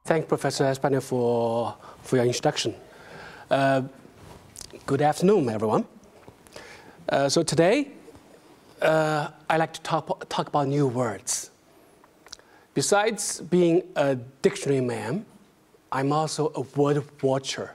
Thank Professor Espana for your introduction. Good afternoon, everyone. So today, I'd like to talk about new words. Besides being a dictionary man, I'm also a word watcher.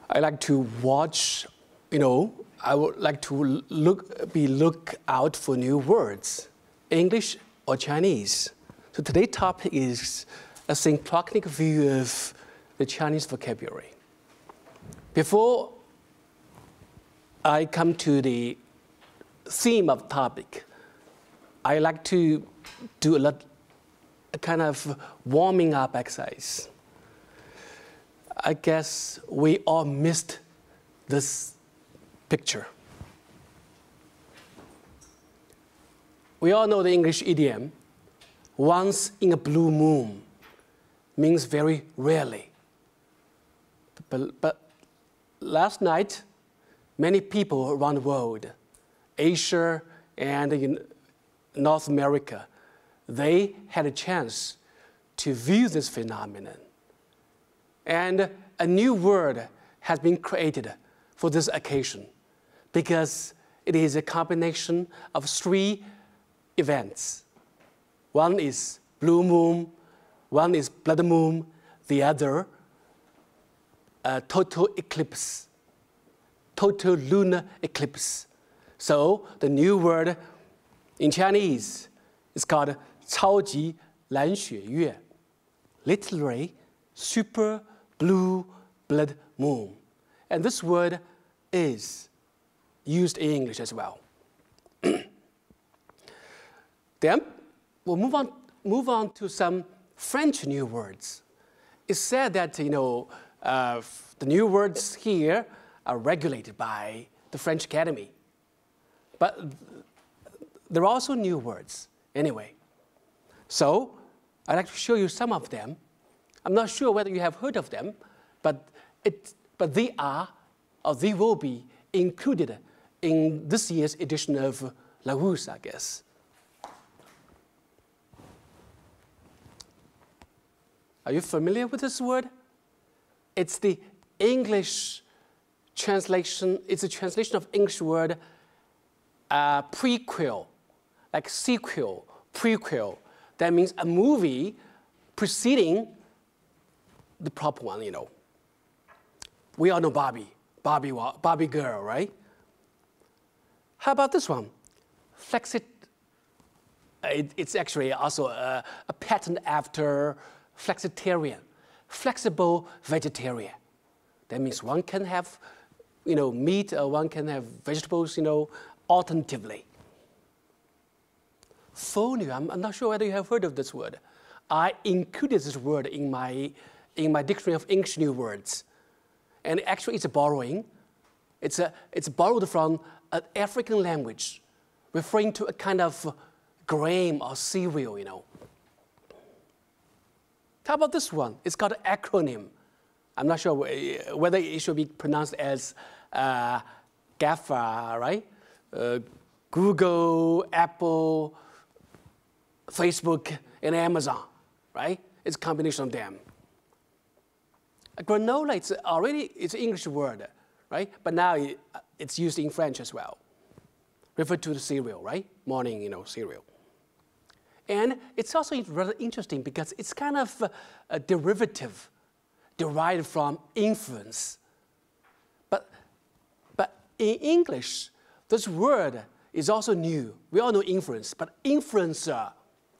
I like to watch, I would like to look out for new words, English or Chinese. So today's topic is a synchronic view of the Chinese vocabulary. Before I come to the theme of the topic, I like to do a kind of warming up exercise. I guess we all missed this picture. We all know the English idiom, once in a blue moon, means very rarely. But last night, many people around the world, Asia and in North America, they had a chance to view this phenomenon. And a new word has been created for this occasion because it is a combination of three events. One is blue moon, one is blood moon, the other total eclipse, total lunar eclipse. So the new word in Chinese is called 超级蓝血月, literally super blue blood moon. And this word is used in English as well. Then we'll move on to some French new words. It's said that the new words here are regulated by the French Academy. But there are also new words anyway. So I'd like to show you some of them. I'm not sure whether you have heard of them, but they are, or they will be included in this year's edition of langues, I guess. Are you familiar with this word? It's the English translation. It's a translation of English word prequel, like sequel, prequel. That means a movie preceding the proper one, We all know Barbie girl, right? How about this one? It's actually also a patent after flexitarian, flexible vegetarian. That means one can have, meat, or one can have vegetables, alternatively. Phonio, I'm not sure whether you have heard of this word. I included this word in my dictionary of English new words. And actually it's a borrowing. It's borrowed from an African language, referring to a kind of grain or cereal, How about this one? It's called an acronym. I'm not sure whether it should be pronounced as GAFA, right? Google, Apple, Facebook, and Amazon, right? It's a combination of them. Granola, it's an English word, right? But now it's used in French as well. Referred to the cereal, right? Morning, cereal. And it's also rather interesting because it's kind of a derivative derived from influence. But in English, this word is also new. We all know influence, but influencer,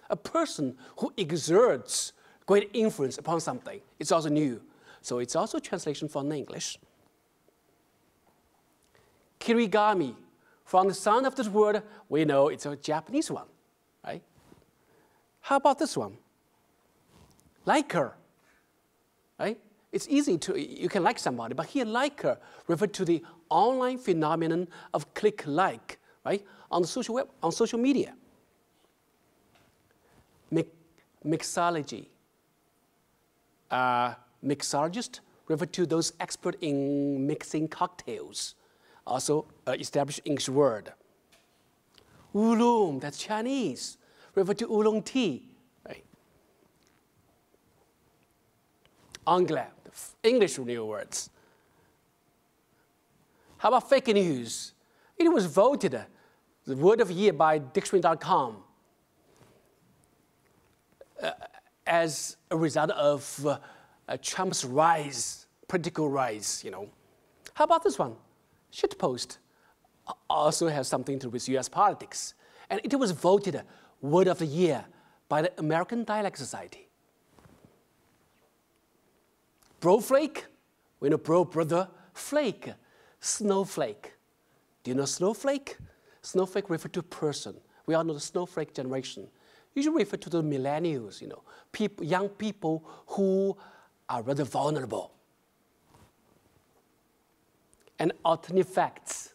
a person who exerts great influence upon something, it's also new. So it's also a translation from English. Kirigami, from the sound of this word, we know it's a Japanese one, right? How about this one? Liker, right? It's easy you can like somebody, but here liker refers to the online phenomenon of click like, right? On social media. Mixology. Mixologist refer to those expert in mixing cocktails. Also established English word. Oolong, that's Chinese. Refer to oolong tea, right? anglais, English new words. How about fake news? It was voted the word of the year by dictionary.com as a result of Trump's rise, political rise, you know. How about this one? Shitpost also has something to do with US politics. And it was voted word of the year by the American Dialect Society. Broflake, we know bro, brother, flake, snowflake. Do you know snowflake? Snowflake refers to person. We all know the snowflake generation. Usually refer to the millennials, you know, young people who are rather vulnerable. And alternate facts,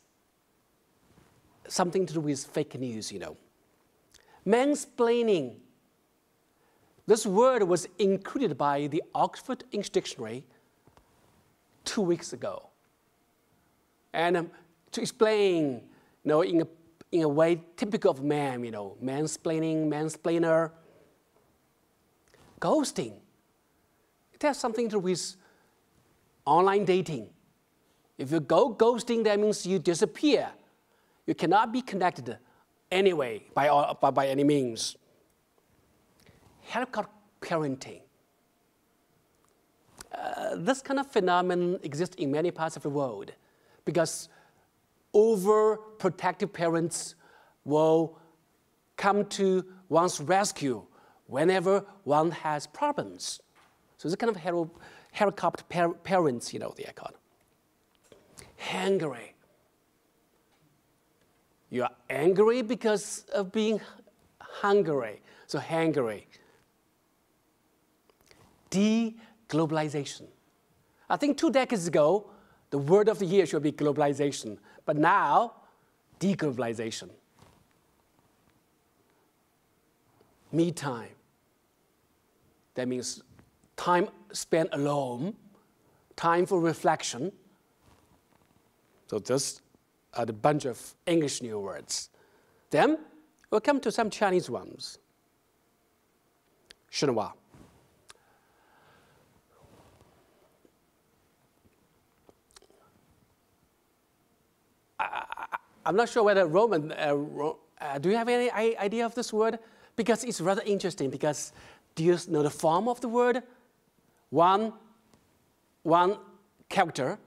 something to do with fake news, you know. Mansplaining. This word was included by the Oxford English Dictionary 2 weeks ago. And to explain, you know, in a way typical of man, you know, mansplaining, mansplainer. Ghosting. It has something to do with online dating. If you go ghosting, that means you disappear. You cannot be connected anyway by any means. Helicopter parenting. This kind of phenomenon exists in many parts of the world because overprotective parents will come to one's rescue whenever one has problems. So this kind of helicopter parents, you know, they are called. Hangry. You are angry because of being hungry. So hangry. De-globalization. I think 2 decades ago, the word of the year should be globalization. But now, de-globalization. Me time. That means time spent alone, time for reflection. So just a bunch of English new words. Then we'll come to some Chinese ones. Chinoise. I'm not sure whether Roman, do you have any idea of this word? Because it's rather interesting, because do you know the form of the word? One character,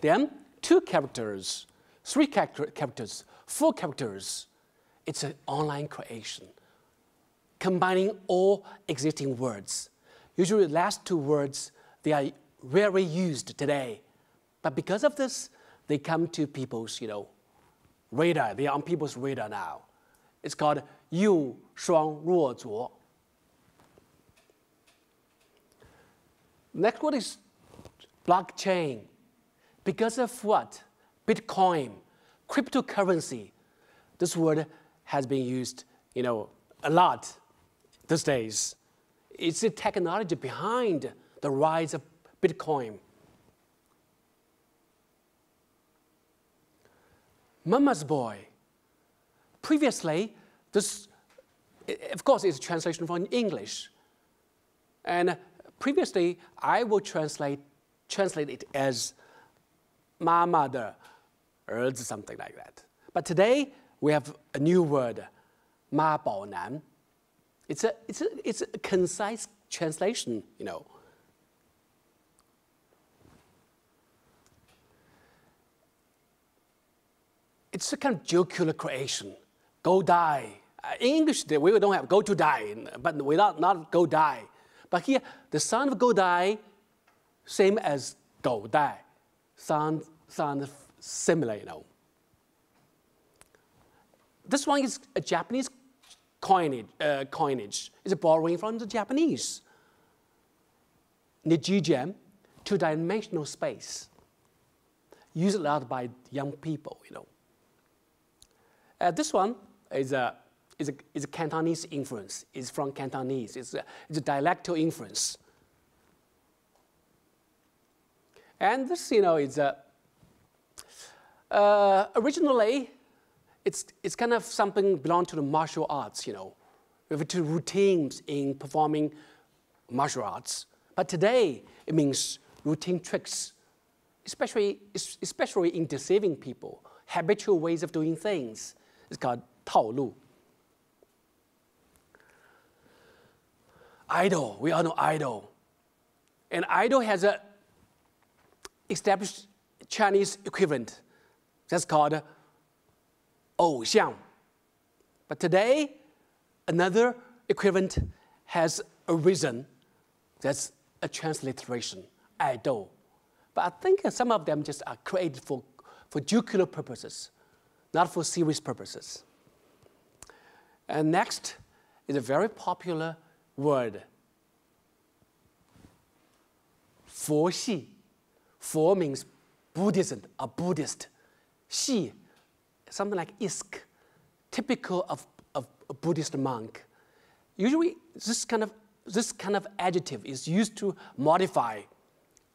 then 2 characters, 3 characters, 4 characters. It's an online creation, combining all existing words. Usually the last 2 words, they are rarely used today. But because of this, they come to people's, you know, radar. They are on people's radar now. It's called Yu Shuang Ruo Zuo. Next one is blockchain. Because of what? Bitcoin, cryptocurrency. This word has been used, you know, a lot these days. It's the technology behind the rise of Bitcoin. Mama's boy. Previously, this, of course, is a translation from English. And previously, I will translate it as Mama de Er, something like that. But today, we have a new word, Ma Bao Nan. It's a concise translation, you know. It's a kind of jocular creation. Go die. In English, we don't have go to die, but without not go die. But here, the sound of go die, same as go die. Sound similar, you know. This one is a Japanese coinage. It's borrowing from the Japanese. Deuxième, 2-dimensional space. Used a lot by young people, you know. This one is a Cantonese influence. It's from Cantonese. It's a dialectal influence. And this, you know, is originally, it's kind of something belong to the martial arts, you know, with 2 routines in performing martial arts. But today, it means routine tricks, especially in deceiving people, habitual ways of doing things. It's called 套路. Idol, we all know idol. And idol has an established Chinese equivalent. That's called 偶像. But today, another equivalent has arisen. That's a transliteration, idol. But I think some of them just are created for jocular purposes, not for serious purposes. And next is a very popular word, 佛系. 佛 means Buddhism, a Buddhist. 系, something like isk, typical of a Buddhist monk. Usually, this kind of adjective is used to modify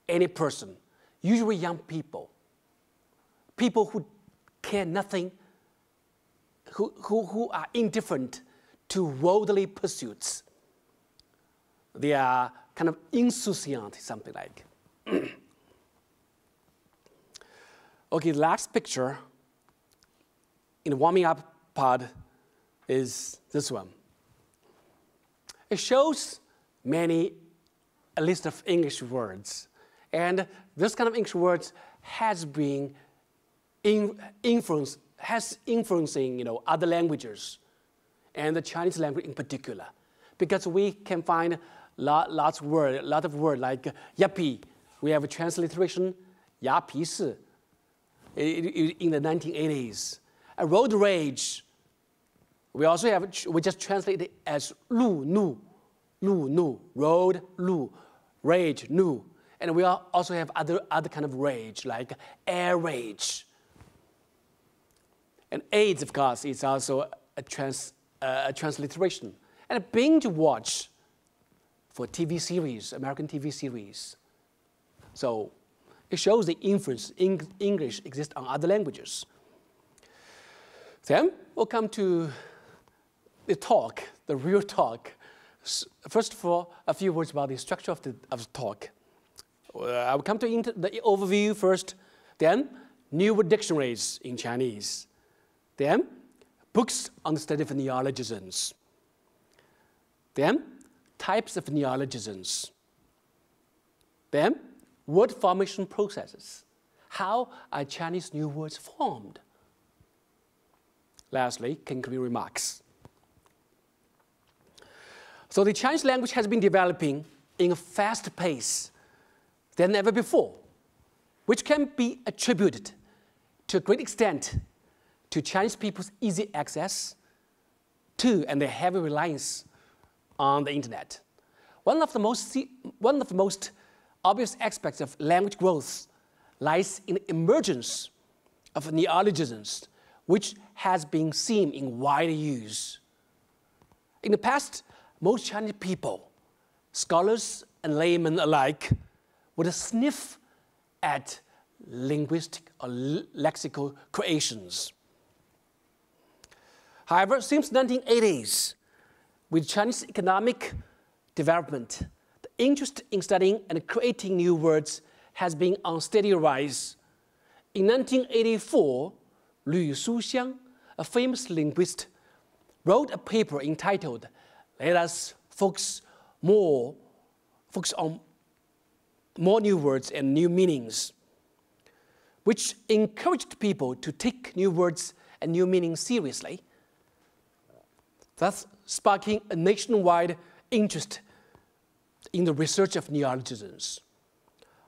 any person, usually young people who care nothing, who are indifferent to worldly pursuits. They are kind of insouciant, something like. Okay, the last picture in the warming up part is this one. It shows a list of English words. And this kind of English words has been influencing other languages, and the Chinese language in particular, because we can find lot of words like yappy. We have a transliteration, 牙皮是, in the 1980s. A road rage. We just translate it as 路怒, road, 路, rage, 怒. And we also have other kind of rage, like air rage. And AIDS, of course, is also a transliteration. And a binge watch for TV series, American TV series. So it shows the influence English exists on other languages. Then we'll come to the talk, the real talk. First of all, a few words about the structure of the talk. I will come to the overview first, then new word dictionaries in Chinese, then books on the study of neologisms, then types of neologisms, then word formation processes. How are Chinese new words formed? Lastly, concluding remarks. So the Chinese language has been developing in a fast pace than ever before, which can be attributed to a great extent to Chinese people's easy access to and their heavy reliance on the internet. One of the most obvious aspects of language growth lies in the emergence of neologisms, which has been seen in wide use. In the past, most Chinese people, scholars and laymen alike, would sniff at linguistic or lexical creations. However, since the 1980s, with Chinese economic development, the interest in studying and creating new words has been on steady rise. In 1984, Shuxiang, a famous linguist, wrote a paper entitled "Let us focus on more new words and new meanings," which encouraged people to take new words and new meanings seriously, thus sparking a nationwide interest in the research of neologisms.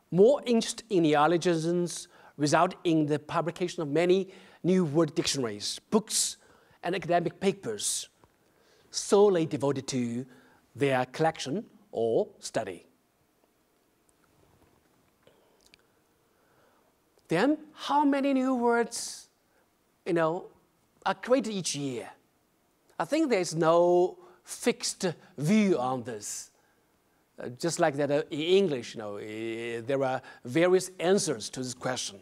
More interest in neologisms result in the publication of many new word dictionaries, books, and academic papers solely devoted to their collection or study. Then, how many new words, are created each year? I think there's no fixed view on this. Just like that in English, there are various answers to this question.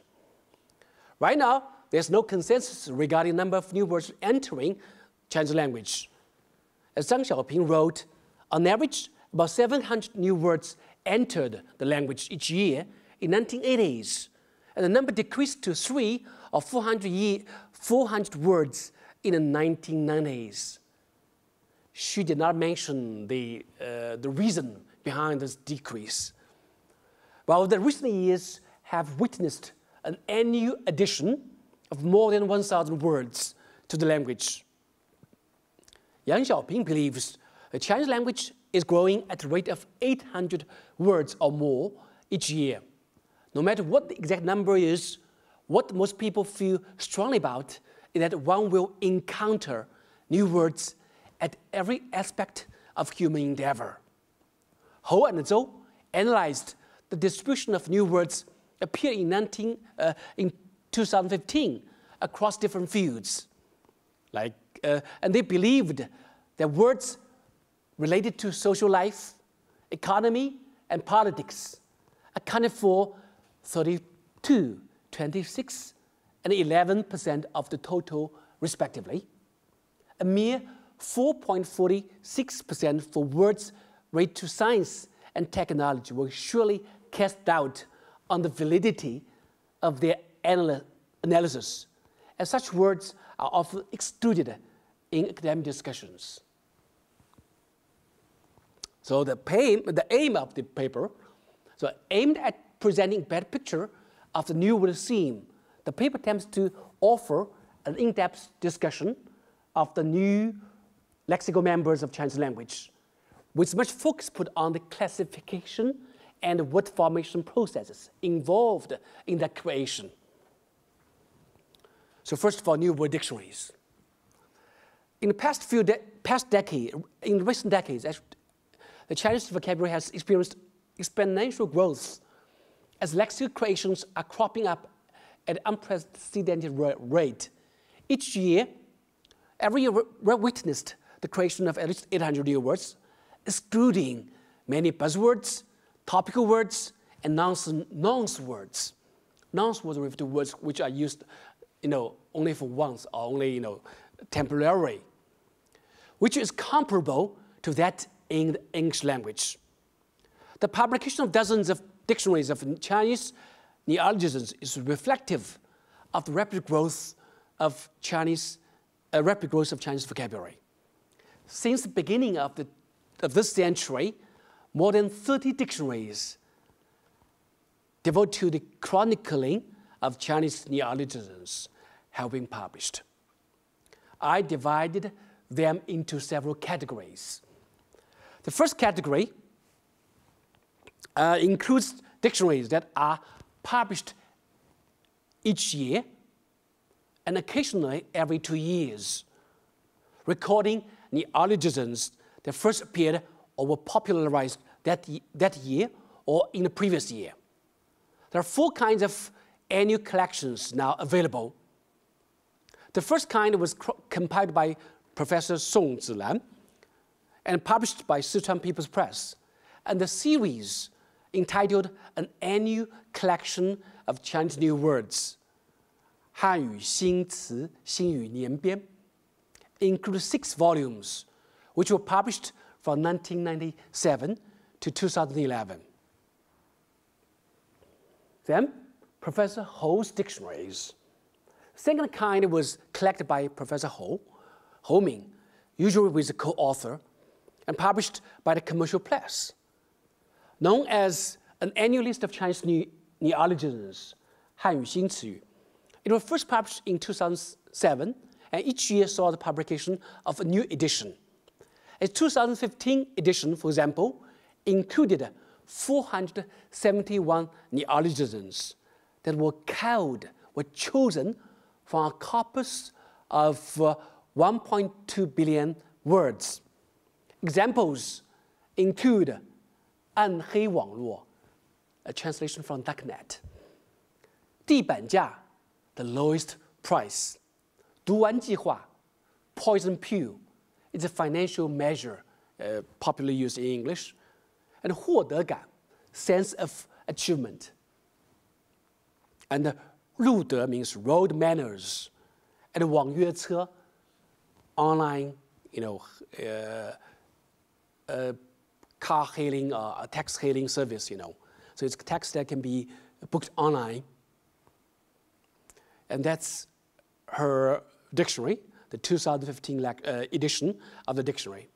Right now, there's no consensus regarding the number of new words entering Chinese language. As Zhang Xiaoping wrote, on average, About 700 new words entered the language each year in 1980s, and the number decreased to 3 or 400 words in the 1990s. She did not mention the reason behind this decrease. While the recent years have witnessed an annual addition of more than 1,000 words to the language. Yang Xiaoping believes the Chinese language is growing at a rate of 800 words or more each year. No matter what the exact number is, what most people feel strongly about is that one will encounter new words at every aspect of human endeavor. Hou and Zhou analyzed the distribution of new words appeared in 2015 across different fields. And they believed that words related to social life, economy, and politics accounted for 32, 26, and 11% of the total, respectively. A mere 4.46% for words related to science and technology will surely cast doubt on the validity of their analysis, as such words are often excluded in academic discussions. So the aim of the paper, so aimed at presenting a better picture of the new word theme, the paper attempts to offer an in-depth discussion of the new lexical members of Chinese language, with much focus put on the classification and word formation processes involved in their creation. So first of all, new word dictionaries. In the in recent decades, the Chinese vocabulary has experienced exponential growth as lexical creations are cropping up at an unprecedented rate. Each year, every year we witnessed the creation of at least 800 new words, excluding many buzzwords, topical words, and nonce words. Nonce words refer to words which are used, only for once or only, temporarily, which is comparable to that in the English language. The publication of dozens of dictionaries of Chinese neologisms is reflective of the rapid growth of Chinese vocabulary. Since the beginning of this century, more than 30 dictionaries devoted to the chronicling of Chinese neologisms have been published. I divided them into several categories. The first category includes dictionaries that are published each year and occasionally every 2 years, recording neologisms that first appeared or were popularized that year or in the previous year. There are 4 kinds of annual collections now available. The first kind was compiled by Professor Song Zilan and published by Sichuan People's Press, and the series entitled An Annual Collection of Chinese New Words, 汉语新词新语年编, includes 6 volumes, which were published from 1997 to 2011. Then, Professor Hou's dictionaries. The second kind was collected by Professor Hou Ming, usually with a co-author, and published by the commercial press. Known as an annual list of Chinese neologisms, 汉语新词语, it was first published in 2007, and each year saw the publication of a new edition. Its 2015 edition, for example, included 471 neologisms that were chosen from a corpus of 1.2 billion words. Examples include 暗黑网络, a translation from darknet, 地板价, the lowest price, 读完计划, poison pill, it's a financial measure popularly used in English, and 获得感, sense of achievement. And 路德 means road manners, and 网约车, online, car hailing or a taxi hailing service, you know. So it's text that can be booked online. And that's her dictionary, the 2015 edition of the dictionary.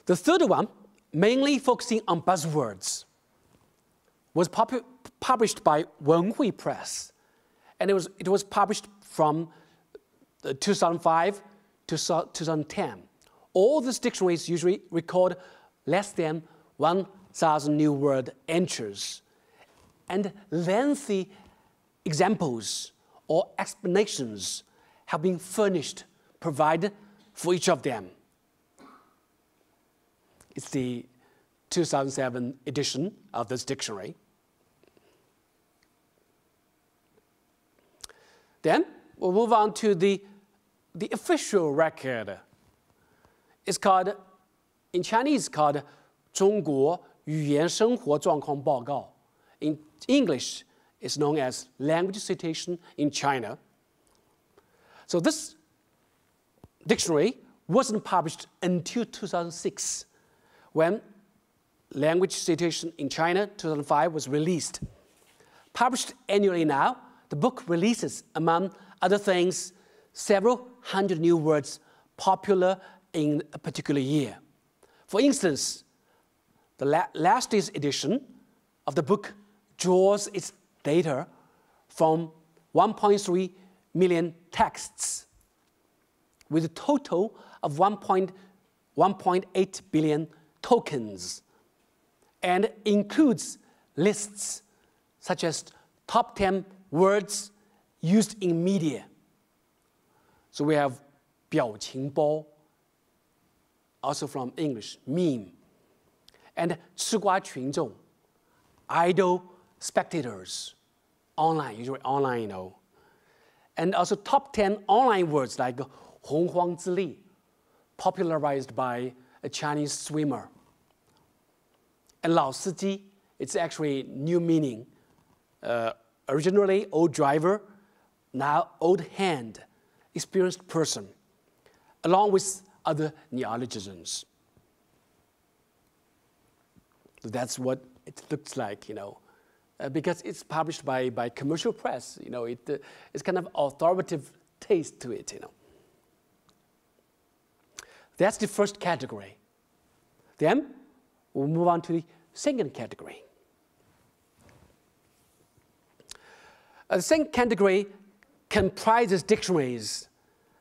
The third one, mainly focusing on buzzwords, was published by Yongwei Press. And it was published from 2005 to 2010. All these dictionaries usually record less than 1,000 new word entries, and lengthy examples or explanations have been provided for each of them. It's the 2007 edition of this dictionary. Then we'll move on to the official record. It's called, in Chinese, called 中国语言生活状况报告. In English, it's known as Language Situation in China. So this dictionary wasn't published until 2006, when Language Situation in China 2005 was released. Published annually now, the book releases, among other things, several hundred new words popular in a particular year. For instance, the last year's edition of the book draws its data from 1.3 million texts, with a total of 1.8 billion tokens, and includes lists such as top 10 words used in media. So we have 表情包, also from English, meme, and 吃瓜群众, idle spectators, online, usually online, you know. And also top 10 online words like 洪荒之力, popularized by a Chinese swimmer. And 老司机, it's actually new meaning. Originally old driver, now old hand, experienced person, along with other neologisms. That's what it looks like, you know, because it's published by commercial press, you know, it's kind of authoritative taste to it, you know. That's the first category. Then we'll move on to the second category. The second category comprises dictionaries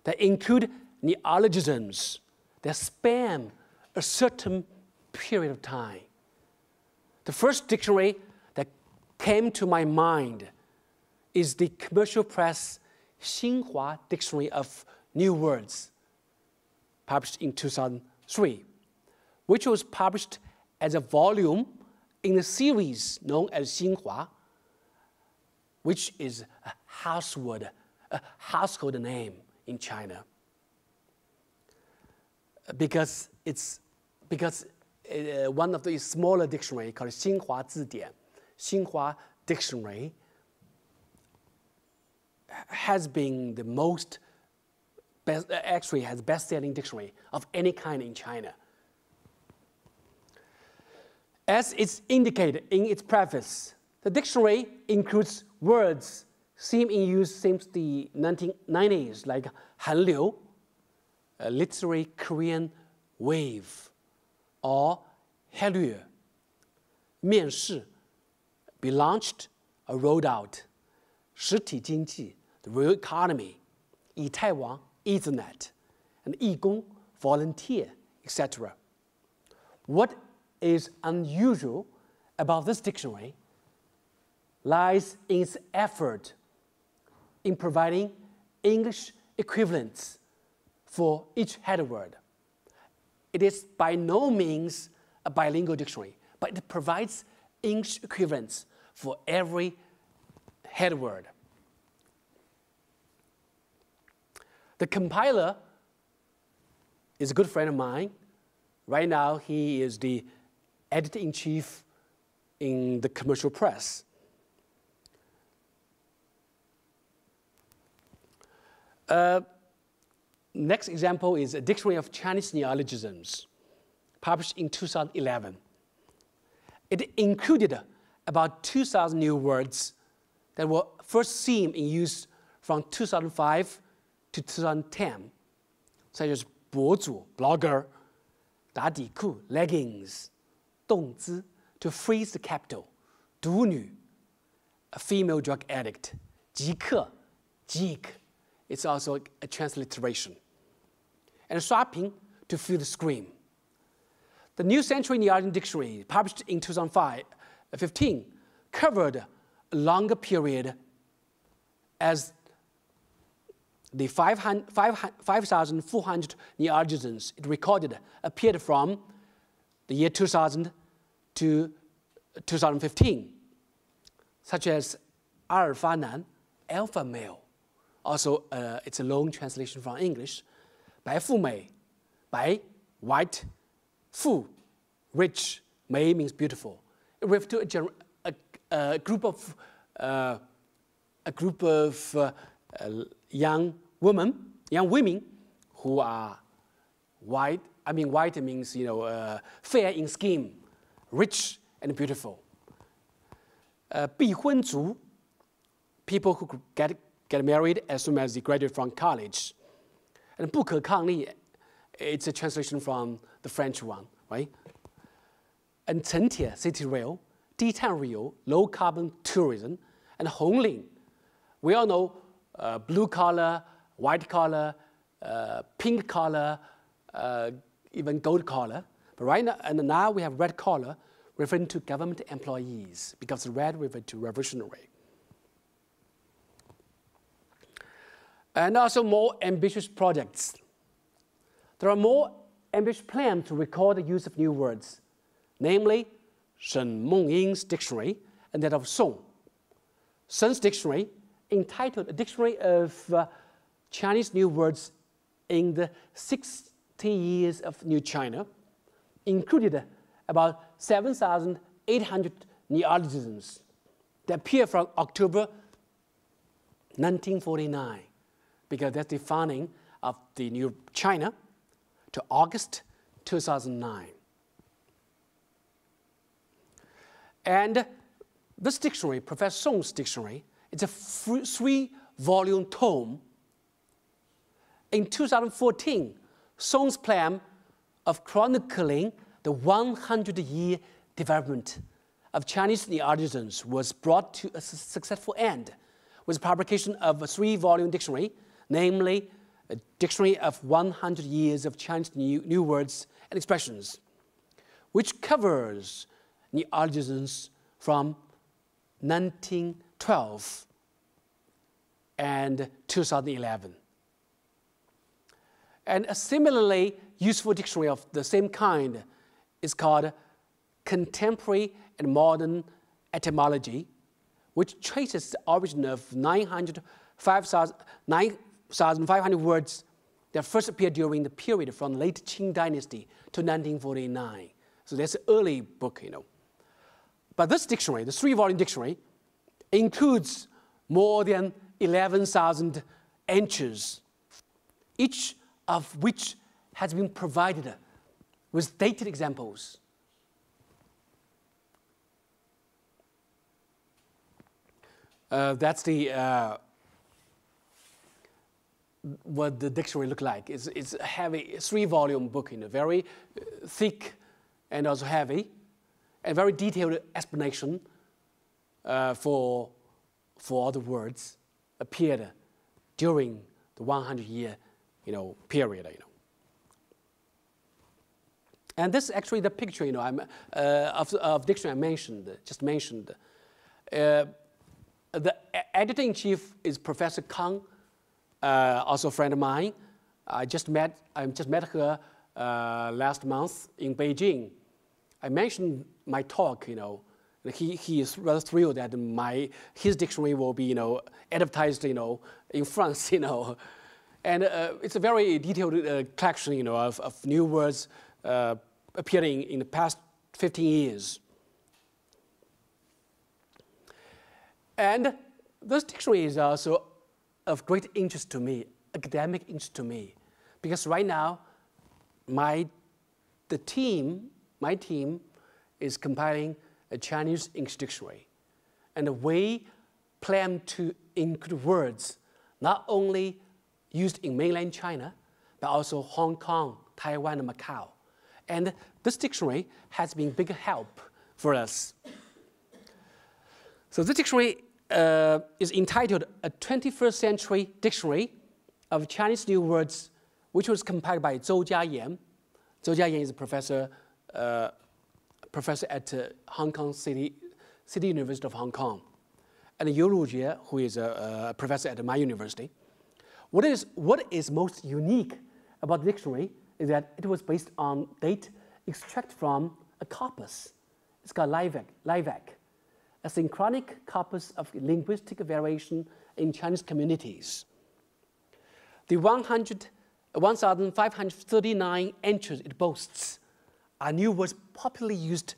that include neologisms that span a certain period of time. The first dictionary that came to my mind is the commercial press Xinhua Dictionary of New Words, published in 2003, which was published as a volume in a series known as Xinhua, which is a household name in China. Because one of the smaller dictionary called Xinhua Zidian, Xinhua Dictionary, has been the most, actually has best-selling dictionary of any kind in China. As it's indicated in its preface, the dictionary includes words seen in use since the 1990s, like hanliu, a literary Korean wave, or helue, 面试, be launched or rolled out, 实体经济, the real economy, 以太网, Ethernet, and 义工, volunteer, etc. What is unusual about this dictionary lies in its effort in providing English equivalents for each header word. It is by no means a bilingual dictionary, but it provides English equivalents for every header word. The compiler is a good friend of mine. Right now, he is the editor-in-chief in the commercial press. Next example is a dictionary of Chinese neologisms, published in 2011. It included about 2,000 new words that were first seen in use from 2005 to 2010, such as 博主 blogger, 打底裤 leggings, 动资 to freeze the capital, 毒女 a female drug addict, 极客 geek, it's also a transliteration, and 刷屏 to feel the scream. The New Century Neologism Dictionary, published in 2015, covered a longer period as the 5,400 neologisms it recorded appeared from the year 2000 to 2015, such as alpha nan, alpha male. Also, it's a long translation from English. 白富美, 白 white, 富 rich, 美 means beautiful. It refers to a group of young women who are white. I mean, white means fair in skin, rich and beautiful. 必婚族, people who get married as soon as they graduate from college. And 不可抗力, it's a translation from the French one, right? And 城铁 city rail, 低碳 rail, low carbon tourism, and 红领. We all know blue collar, white collar, pink collar, even gold collar. But right now, and now we have red collar, referring to government employees, because red refers to revolutionary. And also more ambitious projects. There are more ambitious plans to record the use of new words, namely Shen Mengying's dictionary and that of Song. Shen's dictionary, entitled A Dictionary of Chinese New Words in the 60 Years of New China, included about 7,800 neologisms that appear from October 1949, because that's the founding of the new China, to August 2009. And this dictionary, Professor Song's dictionary, it's a 3-volume tome. In 2014, Song's plan of chronicling the 100-year development of Chinese neologisms was brought to a successful end with the publication of a 3-volume dictionary, namely a Dictionary of 100 Years of Chinese New Words and Expressions, which covers neologisms from 1912 and 2011. And a similarly useful dictionary of the same kind is called Contemporary and Modern Etymology, which traces the origin of 9,500 words that first appeared during the period from the late Qing dynasty to 1949. So that's an early book, But this dictionary, the 3-volume dictionary, includes more than 11,000 entries, each of which has been provided with dated examples. That's what the dictionary looked like. It's a heavy 3-volume book, very thick and also heavy, and very detailed explanation for all the words appeared during the 100-year, period. And this is actually the picture, of dictionary I just mentioned. The editor-in-chief is Professor Kang, also a friend of mine. I just met her last month in Beijing. I mentioned my talk, he is rather thrilled that his dictionary will be, advertised, in France, and it's a very detailed collection, of new words appearing in the past 15 years. And this dictionary is also of great interest to me, academic interest to me, Because right now, my team is compiling a Chinese English dictionary. And we plan to include words not only used in mainland China, but also Hong Kong, Taiwan, and Macau. And this dictionary has been big help for us. So this dictionary is entitled A 21st Century Dictionary of Chinese New Words, which was compiled by Zhou Jiayan. Zhou Jiayan is a professor at Hong Kong City University of Hong Kong. And Yu Lujie, who is a professor at my university. What is most unique about the dictionary is that it was based on data extracted from a corpus. It's called labex, a synchronic corpus of linguistic variation in Chinese communities. The 1,539 entries it boasts are new words popularly used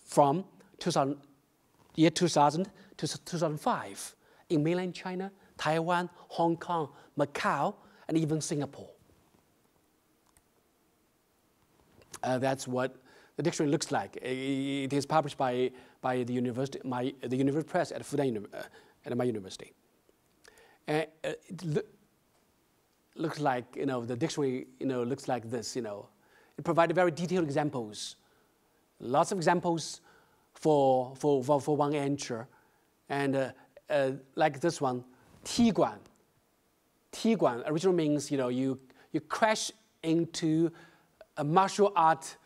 from year 2000 to 2005 in mainland China, Taiwan, Hong Kong, Macau, and even Singapore. That's what the dictionary looks like. It is published by the university press at Fudan at my university. And it looks like the dictionary looks like this. It provided very detailed examples, lots of examples for one entry, and like this one, Tiguan. Tiguan originally means you crash into a martial art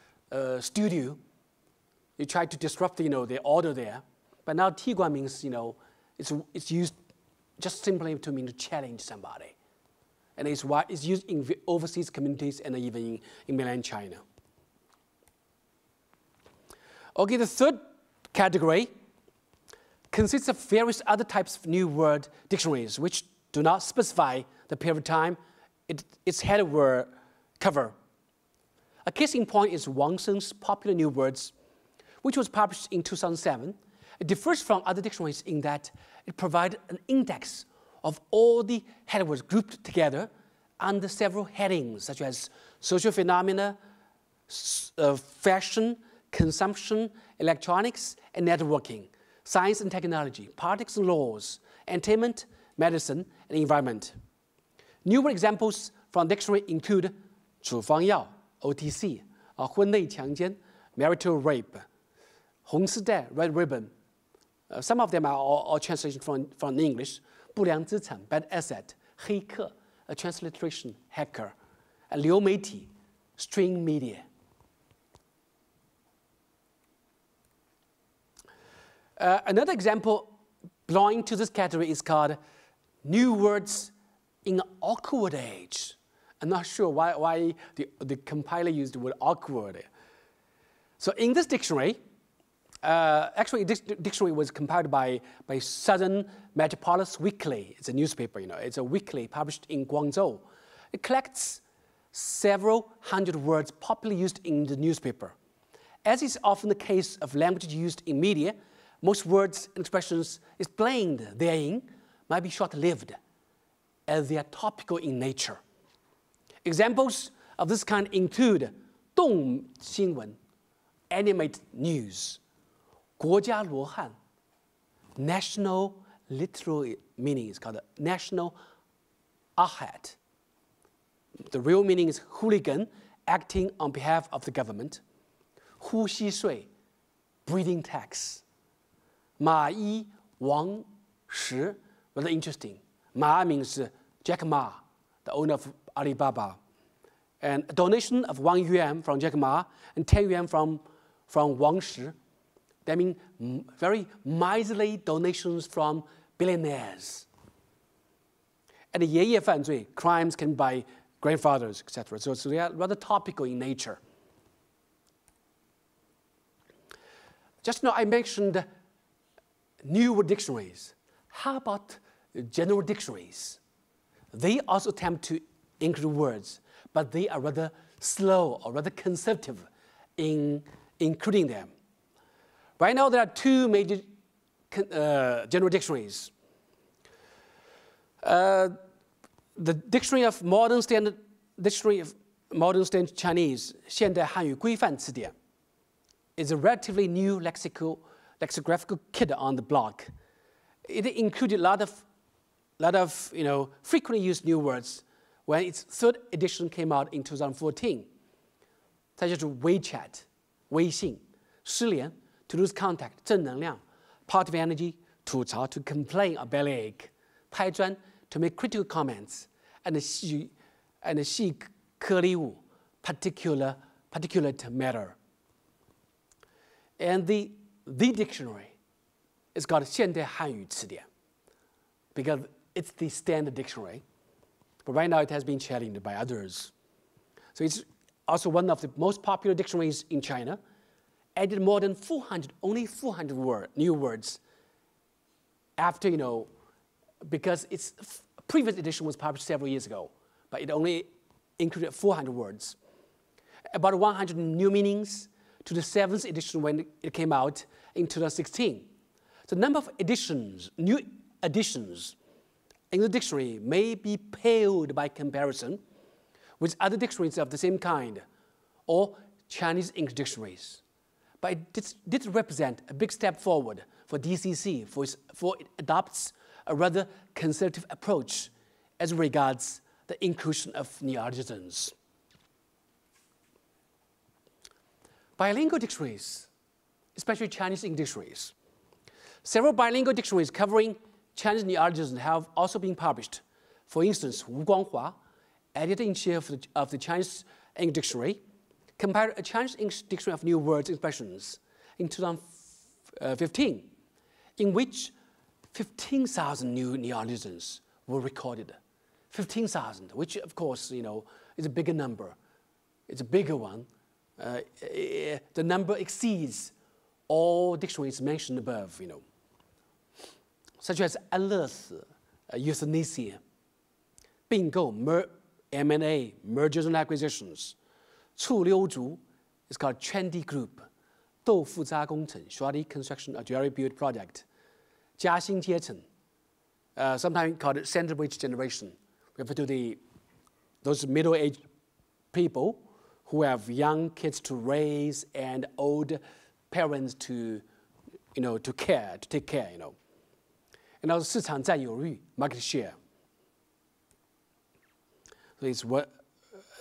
studio. You try to disrupt the order there, but now Tiguan means it's used just simply to mean to challenge somebody, and it's used in overseas communities and even in mainland China. Okay, the third category consists of various other types of new word dictionaries which do not specify the period of time its head word cover. A case in point is Wang Sheng's Popular New Words, which was published in 2007. It differs from other dictionaries in that it provides an index of all the head words grouped together under several headings, such as social phenomena, fashion, consumption, electronics, and networking, science and technology, politics and laws, entertainment, medicine, and environment. Newer examples from the dictionary include 处方药 OTC, 婚内强奸 marital rape, 红丝带 red ribbon. Some of them are all translations from English. 不良资产 bad asset, 黑客 a transliteration hacker, and 流媒体 string media. Another example belonging to this category is called New Words in an Awkward Age. I'm not sure why the compiler used the word awkward. So in this dictionary, actually this dictionary was compiled by Southern Metropolis Weekly. It's a newspaper, It's a weekly published in Guangzhou. It collects several hundred words popularly used in the newspaper. As is often the case of language used in media, most words and expressions explained therein might be short-lived, as they are topical in nature. Examples of this kind include 动新闻 animate news, 国家罗汉 national literal meaning is called national ahad. The real meaning is hooligan acting on behalf of the government. 呼吸税 breathing tax. 马一王石 rather interesting. Ma means Jack Ma, the owner of Alibaba. And a donation of 1 yuan from Jack Ma and 10 yuan from Wang Shi. That means very miserly donations from billionaires. And 爷爷犯罪 crimes committed by grandfathers, etc. So they are rather topical in nature. Just now I mentioned new word dictionaries. How about general dictionaries? They also attempt to include words, but they are rather slow or rather conservative in including them. Right now, there are two major general dictionaries. The Dictionary of Modern Standard Dictionary of Modern Standard Chinese 现代汉语规范词典 is a relatively new lexicographical kit on the block. It included a lot of frequently used new words when its third edition came out in 2014, such as WeChat, 微信, 失联, to lose contact, 正能量, positive energy, 吐槽, to complain or bellyache, 拍砖, to make critical comments, and 细颗粒物, particulate matter. And the dictionary is called 现代汉语词典 because it's the standard dictionary. But right now it has been challenged by others. So it's also one of the most popular dictionaries in China, added more than 400, only 400 new words after, because its previous edition was published several years ago, but it only included 400 words. About 100 new meanings to the 7th edition when it came out in 2016. The number of new additions in the dictionary may be paled by comparison with other dictionaries of the same kind or Chinese English dictionaries. But it did represent a big step forward for DCC, for it adopts a rather conservative approach as regards the inclusion of neologisms. Bilingual dictionaries, especially Chinese English dictionaries. Several bilingual dictionaries covering Chinese neologisms have also been published. For instance, Wu Guanghua, editor-in-chief of the Chinese English Dictionary, compiled a Chinese English dictionary of new words and expressions in 2015, in which 15,000 new neologisms were recorded. 15,000, which of course, is a bigger number. It's a bigger one. The number exceeds all dictionaries mentioned above, such as 安乐死, euthanasia, 并购, M&A, mergers and acquisitions, 醋溜族 is called trendy group, 豆腐渣工程, shoddy construction, a jerry built project, 夹心阶层, sometimes called sandwich generation, refer to those middle-aged people who have young kids to raise and old parents to take care, And also 市场占有率, market share. So it's what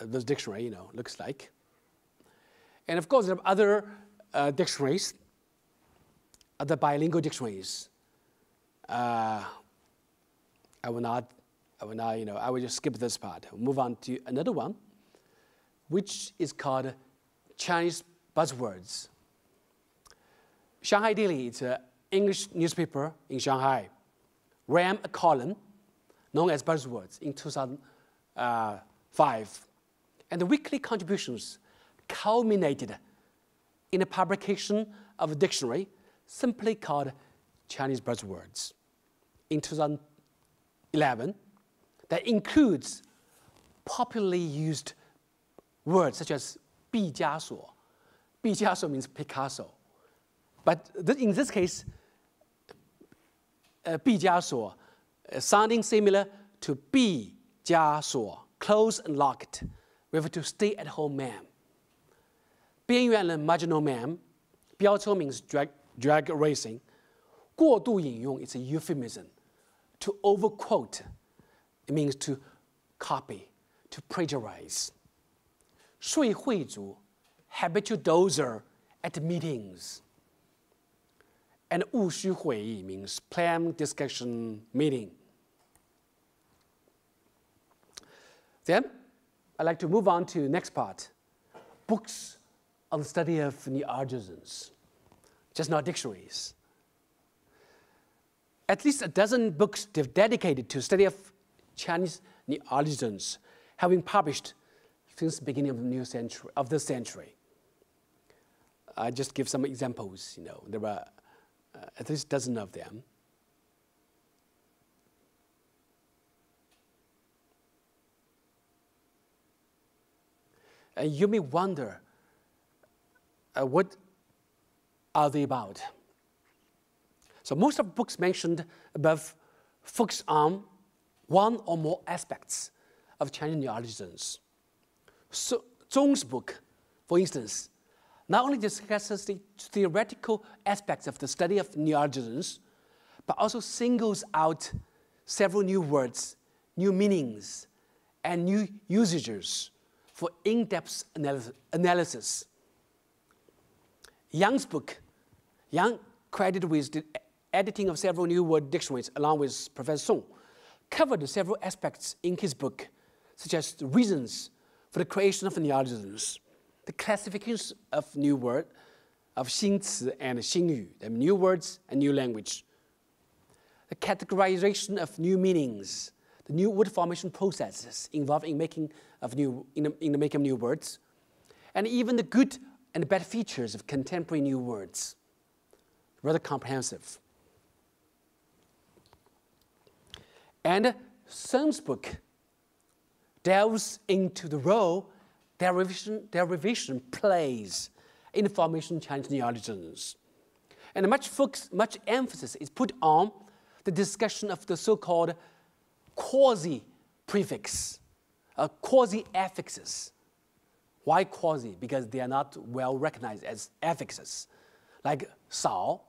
this dictionary, looks like. And of course, there are other dictionaries, other bilingual dictionaries. I will just skip this part. We'll move on to another one, which is called Chinese buzzwords. Shanghai Daily, it's an English newspaper in Shanghai, ran a column known as buzzwords in 2005. And the weekly contributions culminated in the publication of a dictionary simply called Chinese buzzwords in 2011 that includes popularly used words such as 毕加索. 毕加索means Picasso. But in this case, 毕加索 sounding similar to 毕加索, closed and locked, refer to stay-at-home man. 边缘人 marginal man, 飙车 means drag racing. 过度引用 is a euphemism. To overquote, it means to copy, to plagiarize. 睡会族 habitual dozer at meetings. And 务虚会议 means plan, discussion, meeting. Then, I'd like to move on to the next part, books on the study of neologisms, just not dictionaries. At least a dozen books dedicated to study of Chinese neologisms have been published since the beginning of the century. I just give some examples. There are at least a dozen of them. And you may wonder, what are they about? So most of the books mentioned above focus on one or more aspects of Chinese neologisms. So, Zhong's book, for instance, not only discusses the theoretical aspects of the study of neologisms, but also singles out several new words, new meanings, and new usages for in-depth analysis. Yang's book, Yang, credited with the editing of several new word dictionaries along with Professor Song, covered several aspects in his book, such as the reasons for the creation of neologisms, the classification of new word, of xingci and xingyu, the new words and new language, the categorization of new meanings, the new word formation processes involved in making of in the making of new words, and even the good and bad features of contemporary new words. Rather comprehensive. And Sun's book delves into the role derivation plays in the formation of Chinese neologisms. And much emphasis is put on the discussion of the so-called quasi-prefix, quasi-affixes. Why quasi? Because they are not well recognized as affixes. Like Sao.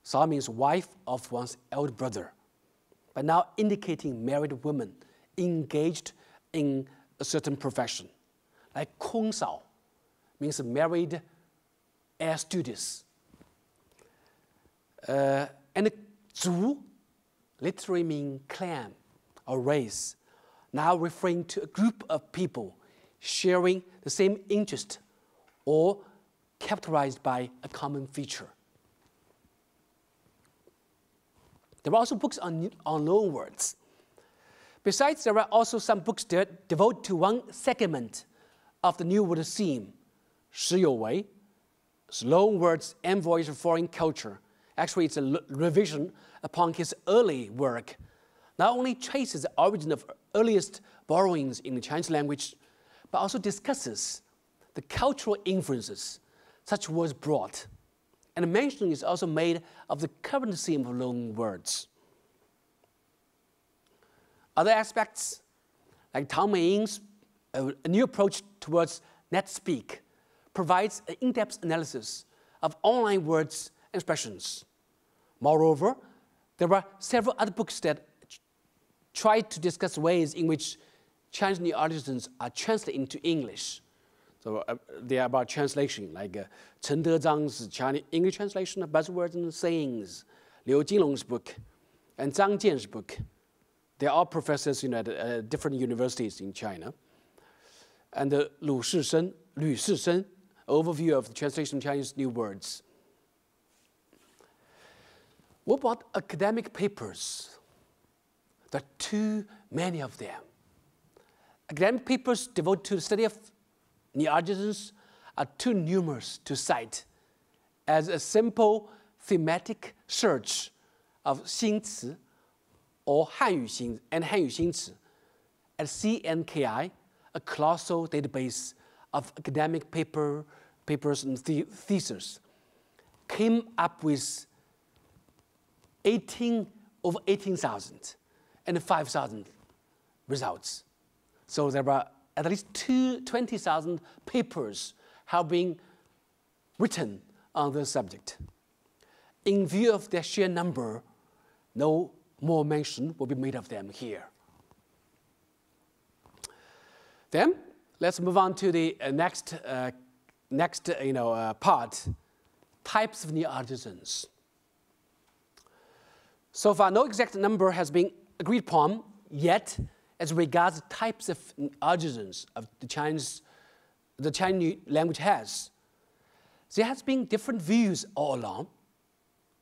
Sao means wife of one's elder brother, but now indicating married woman engaged in a certain profession. Like Kong Sao means married air stewardess. And Zhu literally means clan or race, now referring to a group of people sharing the same interest or characterized by a common feature. There are also books on loan words. Besides, there are also some books that devote to one segment of the new word theme, Shi Yongwei, loan words envoys of foreign culture. Actually, it's a revision upon his early work. Not only traces the origin of earliest borrowings in the Chinese language, but also discusses the cultural influences such words brought. And a mention is also made of the current theme of loan words. Other aspects, like Tang Meiying's a new approach towards NetSpeak, provides an in-depth analysis of online words and expressions. Moreover, there are several other books that try to discuss ways in which Chinese neologisms are translated into English. So they are about translation, like Chen Dezhang's Chinese English translation of buzzwords and sayings, Liu Jinlong's book, and Zhang Jian's book. They are all professors at different universities in China. And Lu Shisheng, overview of the translation of Chinese new words. What about academic papers? There are too many of them. Academic papers devoted to the study of neologisms are too numerous to cite as a simple thematic search of Xingci or Hanyu Xing and Hanyu Xingci at CNKI, a colossal database of academic papers and theses, came up with over 18,000 and 5,000 results. So there are at least 20,000 papers have been written on the subject. In view of their sheer number, no more mention will be made of them here. Then let's move on to the next part, types of neologisms. So far, no exact number has been agreed upon yet as regards the types of neologisms of the Chinese language has. There has been different views all along.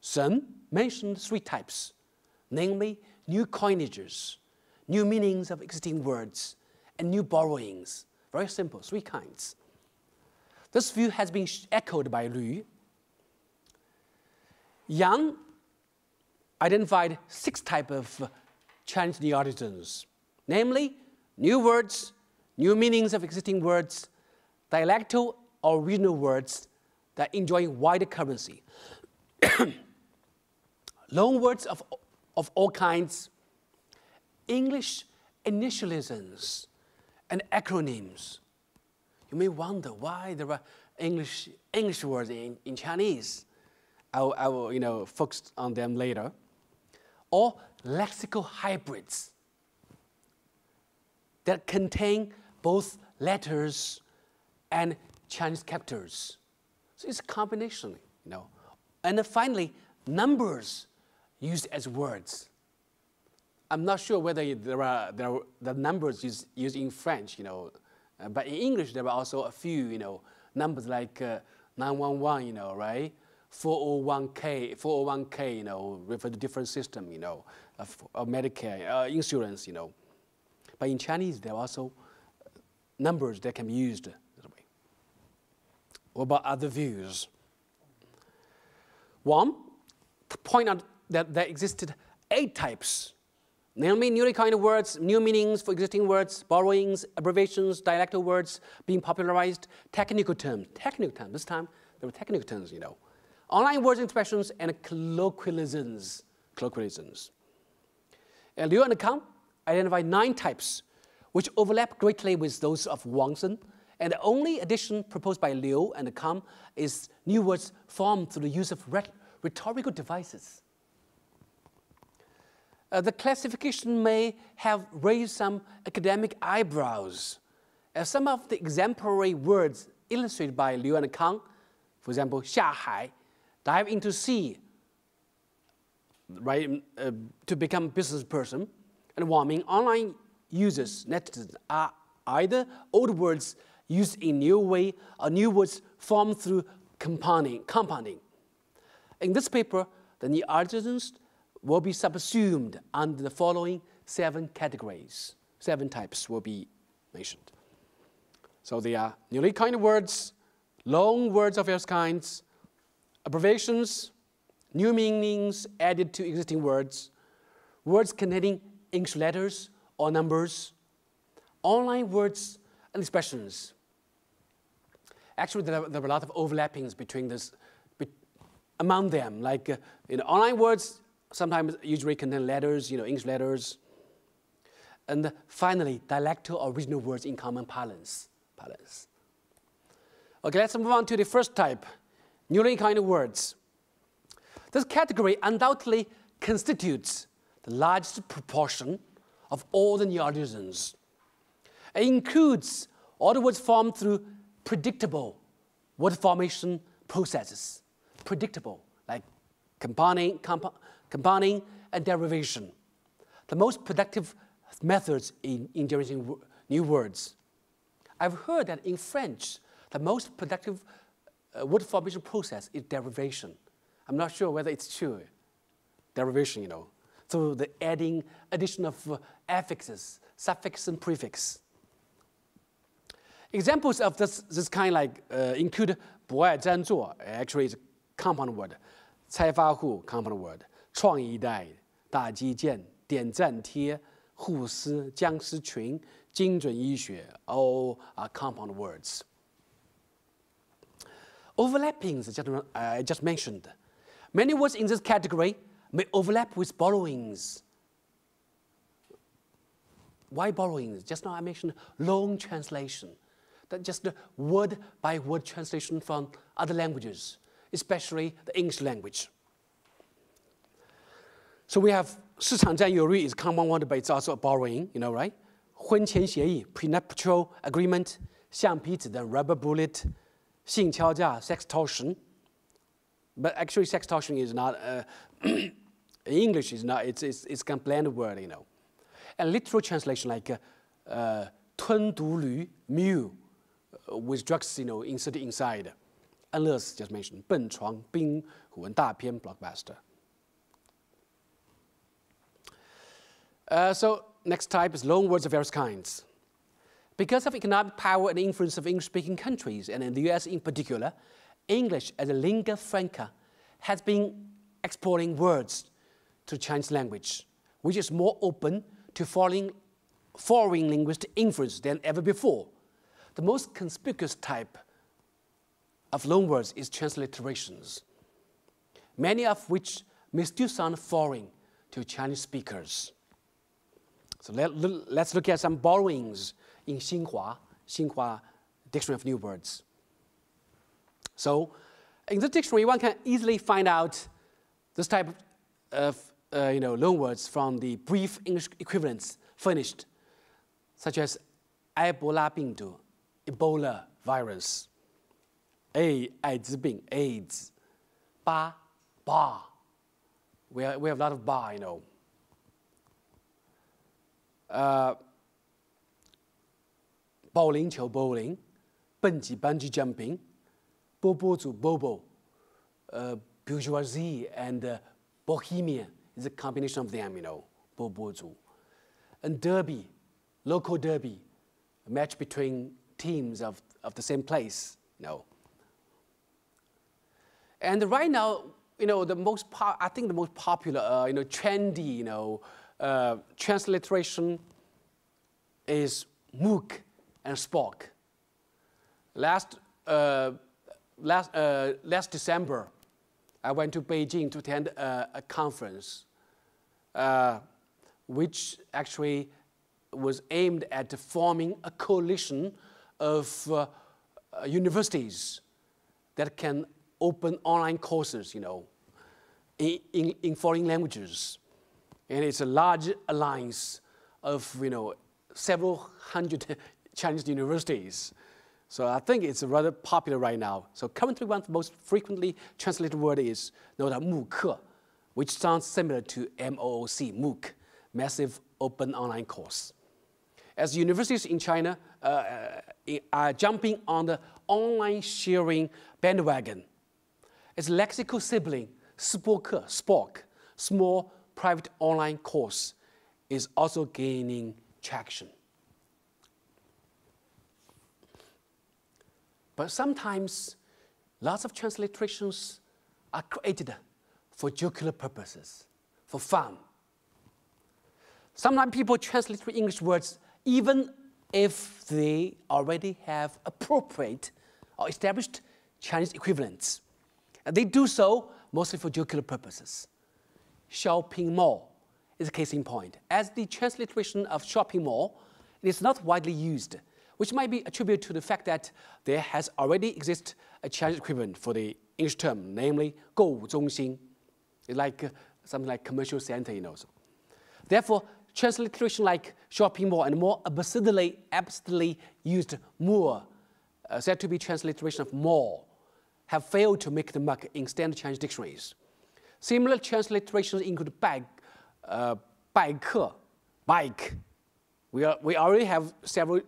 Some mentioned 3 types, namely new coinages, new meanings of existing words, and new borrowings. Very simple, 3 kinds. This view has been echoed by Lu. Yang identified 6 types of Chinese neologisms, namely new words, new meanings of existing words, dialectal or regional words that enjoy wider currency, loan words of all kinds, English initialisms and acronyms, You may wonder why there are English words in Chinese. I will focus on them later. Or lexical hybrids that contain both letters and Chinese characters. So it's a combination, And then finally, numbers used as words. I'm not sure whether there are the numbers used in French, but in English there are also a few, numbers like 911, right? 401k, refer to different system, of Medicare insurance, But in Chinese, there are also numbers that can be used that way. What about other views? One, to point out that there existed 8 types, namely newly coined words, new meanings for existing words, borrowings, abbreviations, dialectal words being popularized, technical terms. This time there were technical terms, Online words and expressions and colloquialisms. And Liu and Kang identified 9 types, which overlap greatly with those of Wangsen. And the only addition proposed by Liu and Kang is new words formed through the use of rhetorical devices. The classification may have raised some academic eyebrows, as some of the exemplary words illustrated by Liu and Kang, for example, 下海, dive into sea, right, to become a business person, and Wang online users, netizens, are either old words used in new way or new words formed through compounding. In this paper, the neologisms will be subsumed under the following 7 categories. 7 types will be mentioned. So they are newly coined words, long words of various kinds, abbreviations, new meanings added to existing words, words containing English letters or numbers, online words and expressions. Actually, there are a lot of overlappings between this, among them. Like online words sometimes usually contain letters, English letters. And finally, dialectal or regional words in common parlance. Okay, let's move on to the first type, newly coined words. This category undoubtedly constitutes the largest proportion of all the neologisms. It includes all the words formed through predictable word formation processes. Predictable, like compounding and derivation. The most productive methods in generating new words. I've heard that in French, the most productive word formation process is derivation. I'm not sure whether it's true. Derivation, through the addition of affixes, suffix and prefix. Examples of this kind include 不爱占座, actually it's a compound word. 财发户, compound word. 创一代, 大基建, 点赞贴, 护司, 僵尸群, 精准医学, all are compound words. Overlappings, I just mentioned. Many words in this category may overlap with borrowings. Why borrowings? Just now I mentioned long translation. That's just the word-by-word translation from other languages, especially the English language. So we have 市场占有率 is common word, but it's also a borrowing, right? 婚前协议 prenuptial agreement, 橡皮子弹 rubber bullet, 性敲诈 sextortion. But actually sextortion is not, in English is not, it's kind of blended word, And literal translation like 吞毒驴 mule, with drugs, inserted inside. Unless, just mentioned, 笨床冰虎文大片 blockbuster. So next type is loan words of various kinds. Because of economic power and influence of English-speaking countries, and in the US in particular, English as a lingua franca has been exporting words to Chinese language, which is more open to foreign linguistic influence than ever before. The most conspicuous type of loanwords is transliterations, many of which may still sound foreign to Chinese speakers. So let's look at some borrowings in Xinhua dictionary of new words. So in the dictionary, one can easily find out this type of loan words from the brief English equivalents furnished, such as Ebola 病毒, Ebola virus,艾滋病, AIDS, bar, we have a lot of bar, bowling, 球 bowling, bungee jumping, bobo, bourgeoisie and bohemian is a combination of them, bobozu. And derby, local derby, a match between teams of the same place, And right now, I think the most popular, trendy, transliteration is MOOC and Spock. Last December, I went to Beijing to attend a conference, which actually was aimed at forming a coalition of universities that can open online courses, in foreign languages. And it's a large alliance of, several hundred Chinese universities. So I think it's rather popular right now. So currently one of the most frequently translated word is MOOC, which sounds similar to MOOC, MOOC, Massive Open Online Course. As universities in China are jumping on the online sharing bandwagon, its lexical sibling, Spock, small private online course, is also gaining traction. But sometimes lots of transliterations are created for jocular purposes, for fun. Sometimes people translate English words even if they already have appropriate or established Chinese equivalents. And they do so mostly for jocular purposes. Shopping mall is a case in point. As the transliteration of shopping mall, it is not widely used, which might be attributed to the fact that there has already existed a Chinese equivalent for the English term, namely 购物中心. It's like something like commercial center, Therefore, transliteration like shopping mall and more absurdly used moor, said to be transliteration of mall, have failed to make the mark in standard Chinese dictionaries. Similar transliterations include bike. We already have several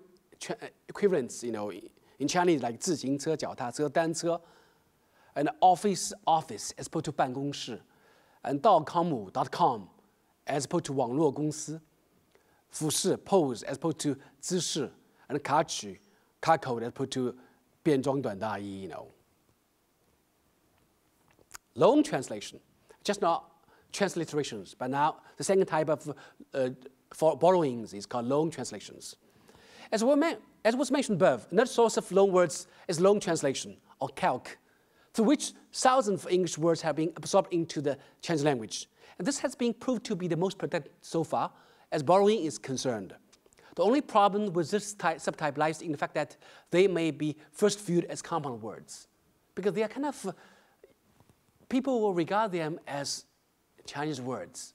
equivalents, in Chinese like 自行车、脚踏车、单车, and office as opposed to 办公室, and .com as opposed to 网络公司, 服饰 pose as opposed to 姿势, and 卡尺 car code as opposed to 便装短大衣, Loan translation, just not transliterations, but now the second type of for borrowings is called loan translations. As was mentioned above, another source of loan words is loan translation, or calc, through which thousands of English words have been absorbed into the Chinese language. And this has been proved to be the most productive so far, as borrowing is concerned. The only problem with this subtype lies in the fact that they may be first viewed as compound words, because they are kind of, people will regard them as Chinese words,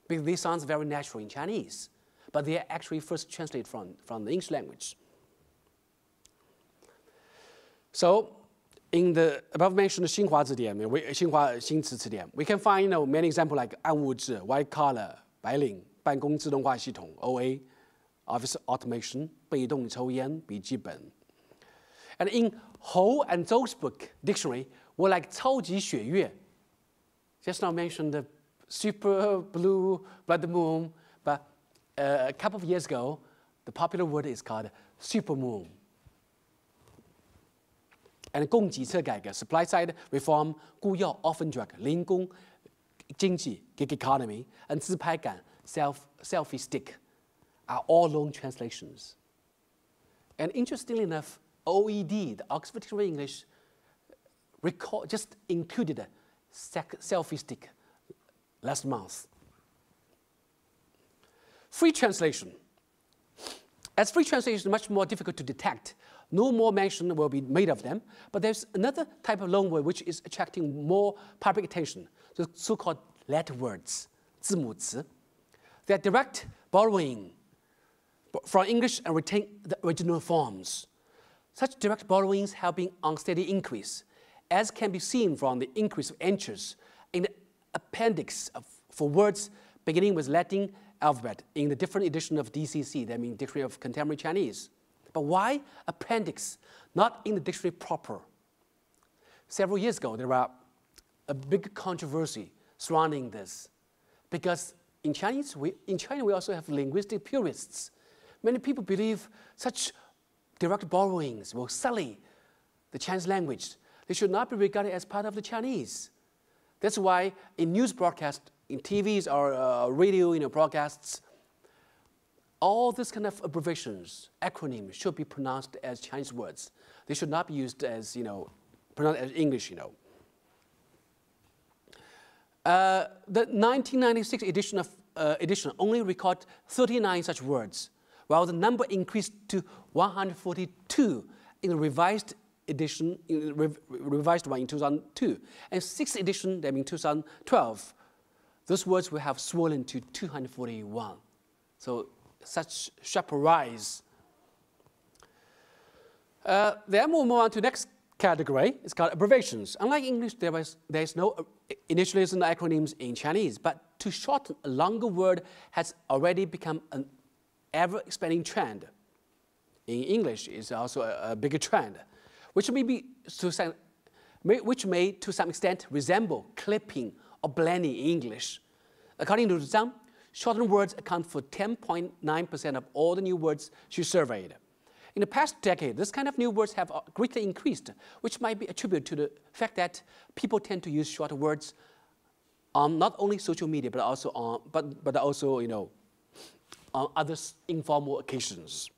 because they sound very natural in Chinese, but they are actually first translated from the English language. So, in the above-mentioned Xinhua 字典, Xinhua 新词词典, we can find many examples like 暗物质, white collar, 白领, 办公自动化系统, OA, office automation, 被动抽烟, 笔记本. And in Hou and Zhou's book, dictionary, were like 超级血月. Just now mentioned the super blue blood moon, but a couple of years ago, the popular word is called super moon. And 供给侧改革, supply side reform, 雇药 orphan drug, 零工经济 gig economy, and 自拍杆 selfie stick are all loan translations. And interestingly enough, OED, the Oxford Dictionary of English, just included a selfie stick last month. Free translation. As free translation is much more difficult to detect, No more mention will be made of them. But there's another type of loanword which is attracting more public attention, the so-called letter words, 字母词. They are direct borrowing from English and retain the original forms. Such direct borrowings have been on steady increase, as can be seen from the increase of entries in the appendix for words beginning with Latin alphabet in the different edition of DCC, that means Dictionary of Contemporary Chinese. But why appendix, not in the dictionary proper? Several years ago, there was a big controversy surrounding this, because in China we also have linguistic purists. Many people believe such direct borrowings will sully the Chinese language. They should not be regarded as part of the Chinese. That's why in news broadcasts, in TVs or radio broadcasts, all this kind of abbreviations, acronyms, should be pronounced as Chinese words. They should not be used as, pronounced as English, The 1996 edition only recorded 39 such words, while the number increased to 142 in the revised edition, revised one in 2002, and 6th edition, that means 2012. Those words will have swollen to 241. So such sharp rise. Then we'll move on to the next category. It's called abbreviations. Unlike English, there is no initialism acronyms in Chinese, but to shorten a longer word has already become an ever-expanding trend. In English, it's also a bigger trend, which may to some extent resemble clipping or blending in English. According to Zhang, shortened words account for 10.9% of all the new words she surveyed. In the past decade, this kind of new words have greatly increased, which might be attributed to the fact that people tend to use shorter words on not only social media, but also on other informal occasions.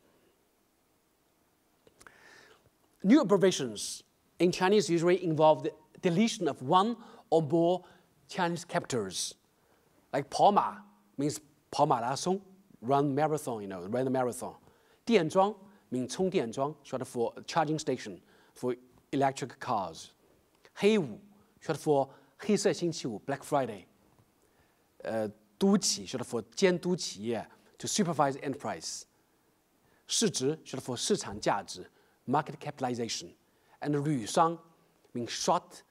New abbreviations in Chinese usually involve the deletion of one or more Chinese characters. Like 跑马 means 跑马拉松, run marathon, run a marathon. 电桩 means 充电桩, short for charging station for electric cars. 黑五 short for 黑色星期五, Black Friday. 督企 short for 监督企业, to supervise enterprise. 市值 short for 市场价值, market capitalization. And 旅商 means short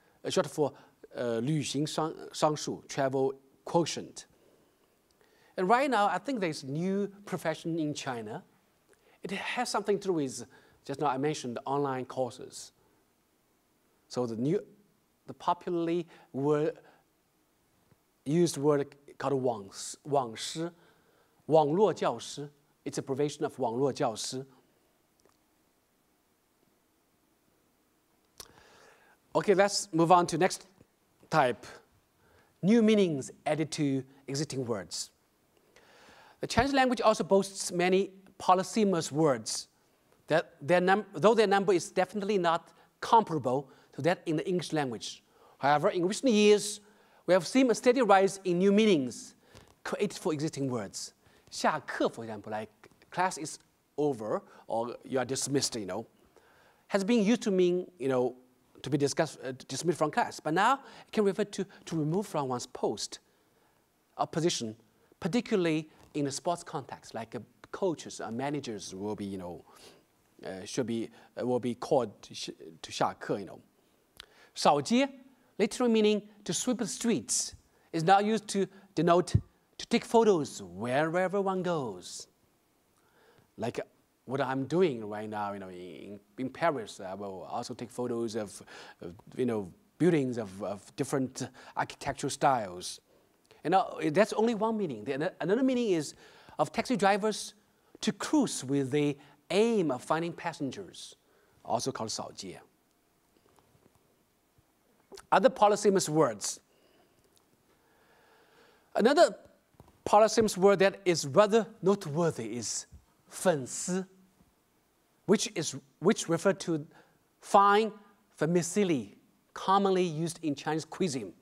for 旅行商数, travel quotient. And right now, I think there's a new profession in China. It has something to do with, just now I mentioned, online courses. So the popularly used word called 网师, 网络教师. It's a abbreviation of 网络教师. Okay, let's move on to next type. New meanings added to existing words. The Chinese language also boasts many polysemous words, though their number is definitely not comparable to that in the English language. However, in recent years, we have seen a steady rise in new meanings created for existing words. 下课, for example, like class is over or you are dismissed, has been used to mean, to be dismissed from class. But now it can refer to remove from one's post or position, particularly in a sports context, like coaches or managers will be, will be called to 下课, 扫街, literally meaning to sweep the streets, is now used to denote to take photos wherever one goes. Like what I'm doing right now, in Paris, I will also take photos of buildings of different architectural styles. And that's only one meaning. Another meaning is of taxi drivers to cruise with the aim of finding passengers, also called 扫街. Other polysemous words. Another polysemous word that is rather noteworthy is 粉丝, which refer to fine vermicelli, commonly used in Chinese cuisine.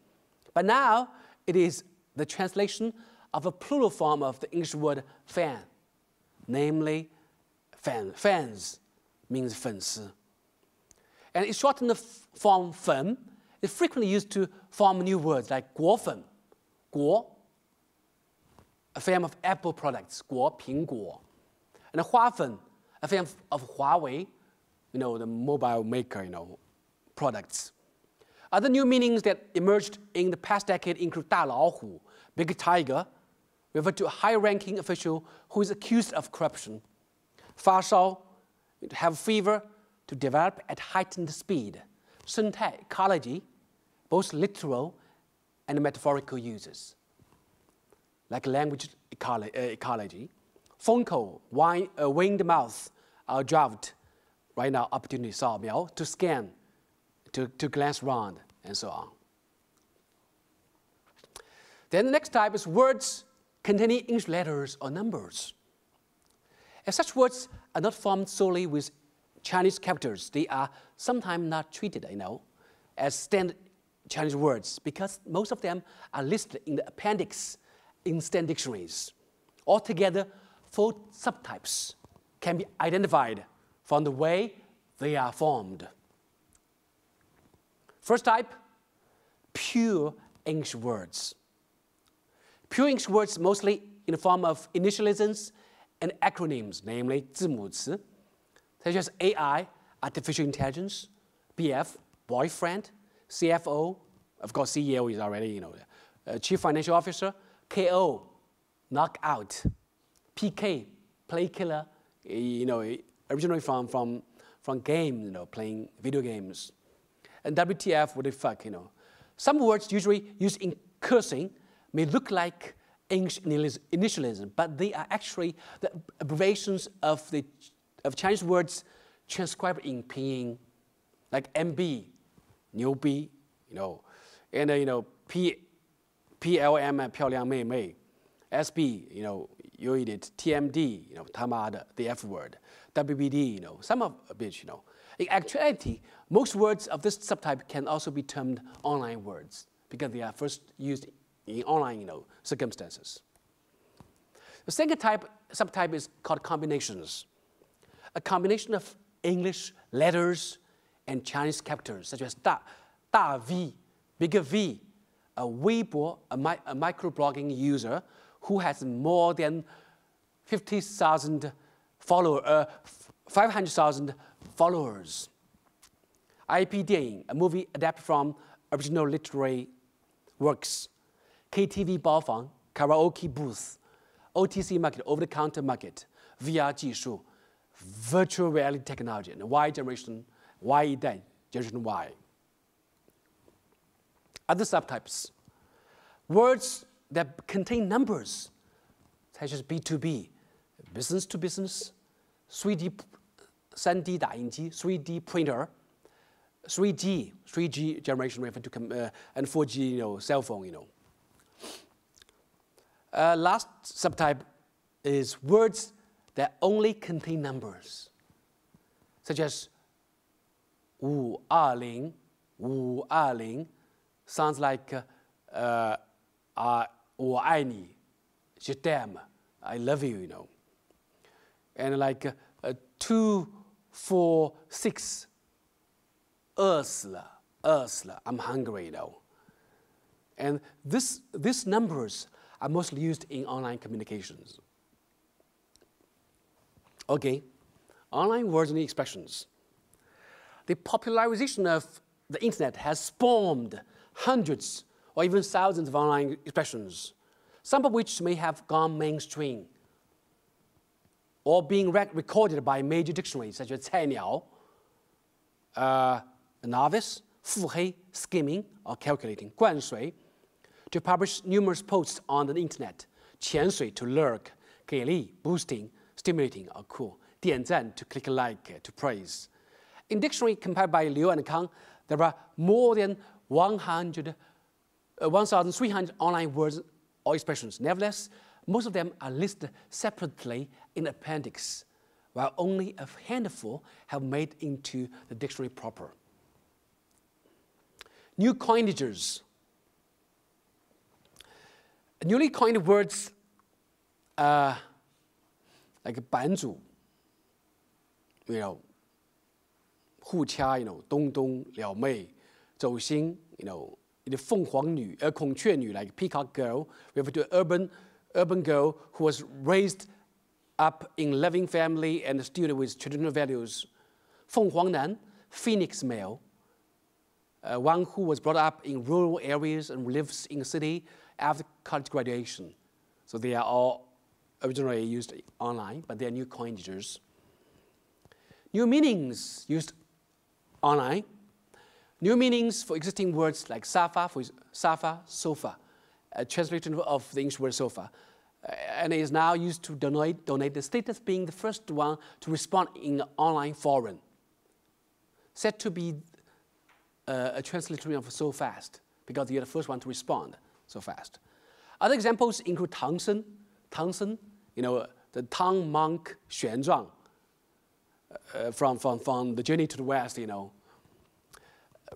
But now it is the translation of a plural form of the English word fan, namely fans. means 粉丝. And its shortened form 粉 is frequently used to form new words like 果粉, 果, a firm of Apple products, 果苹果, and 花粉, a firm of Huawei, the mobile maker, products. Other new meanings that emerged in the past decade include 大老虎, big tiger, refer to a high-ranking official who is accused of corruption. 发烧, to have fever, to develop at heightened speed. 生态, ecology, both literal and metaphorical uses, like language ecology. 风口, winged mouth, our drought, right now opportunity 扫描, to scan, to glance around, and so on. Then the next type is words containing English letters or numbers. As such words are not formed solely with Chinese characters. They are sometimes not treated, as standard Chinese words because most of them are listed in the appendix in standard dictionaries. Altogether, 4 subtypes can be identified from the way they are formed. First type, pure English words. Pure English words mostly in the form of initialisms and acronyms, namely 字母词, such as AI, artificial intelligence, BF, boyfriend, CFO, of course CEO is already, chief financial officer, KO, knockout, PK, play killer, originally from game, playing video games. And WTF, what the fuck, Some words usually used in cursing may look like English initialism, but they are actually the abbreviations of Chinese words transcribed in pinyin, like MB, 牛逼, and PLM, 漂亮妹妹, SB, you eat it, TMD, 他妈的, the F word, WBD, some of which, In actuality, most words of this subtype can also be termed online words because they are first used in online, circumstances. The second subtype is called combinations. A combination of English letters and Chinese characters, such as 大 V, bigger V, a Weibo, a microblogging user who has more than 500,000 followers. IP 电影, a movie adapted from original literary works. KTV 包房, karaoke booth, OTC market, over-the-counter market, VR 技术, virtual reality technology, and Y generation, Y 一代, generation Y. Other subtypes, words that contain numbers, such as B2B, business to business, 3D 打印机, 3D printer, 3G generation refer to and 4G, cell phone, Last subtype is words that only contain numbers, such as 520, 520, sounds like 我爱你, je t'aime, I love you, And like 246, 饿死了, I'm hungry, And these numbers are mostly used in online communications. Okay, online words and expressions. The popularization of the internet has spawned hundreds or even thousands of online expressions, some of which may have gone mainstream or being recorded by major dictionaries such as 菜鸟, novice, 腹黑, skimming or calculating, 灌水, to publish numerous posts on the internet, 潜水 to lurk, 给力 boosting, stimulating or cool, 点赞 to click like, to praise. In dictionary compiled by Liu and Kang, there are more than 1,300 online words or expressions. Nevertheless, most of them are listed separately in the appendix, while only a handful have made into the dictionary proper. New coinages. Newly coined words like 版主,互掐, dong dong, liao mei, zhou xing, the 凤凰女,孔雀女, like peacock girl, refer to urban girl who was raised up in loving family and student with traditional values. 凤凰男, phoenix male, one who was brought up in rural areas and lives in the city after college graduation. So they are all originally used online, but they are new coinages. New meanings used online. New meanings for existing words like safa, for safa, sofa, a translation of the English word sofa, and is now used to donate the status being the first one to respond in online forum. Said to be a translation of so fast, because you're the first one to respond so fast. Other examples include Tangsen, the Tang monk Xuanzhuang, from the journey to the West,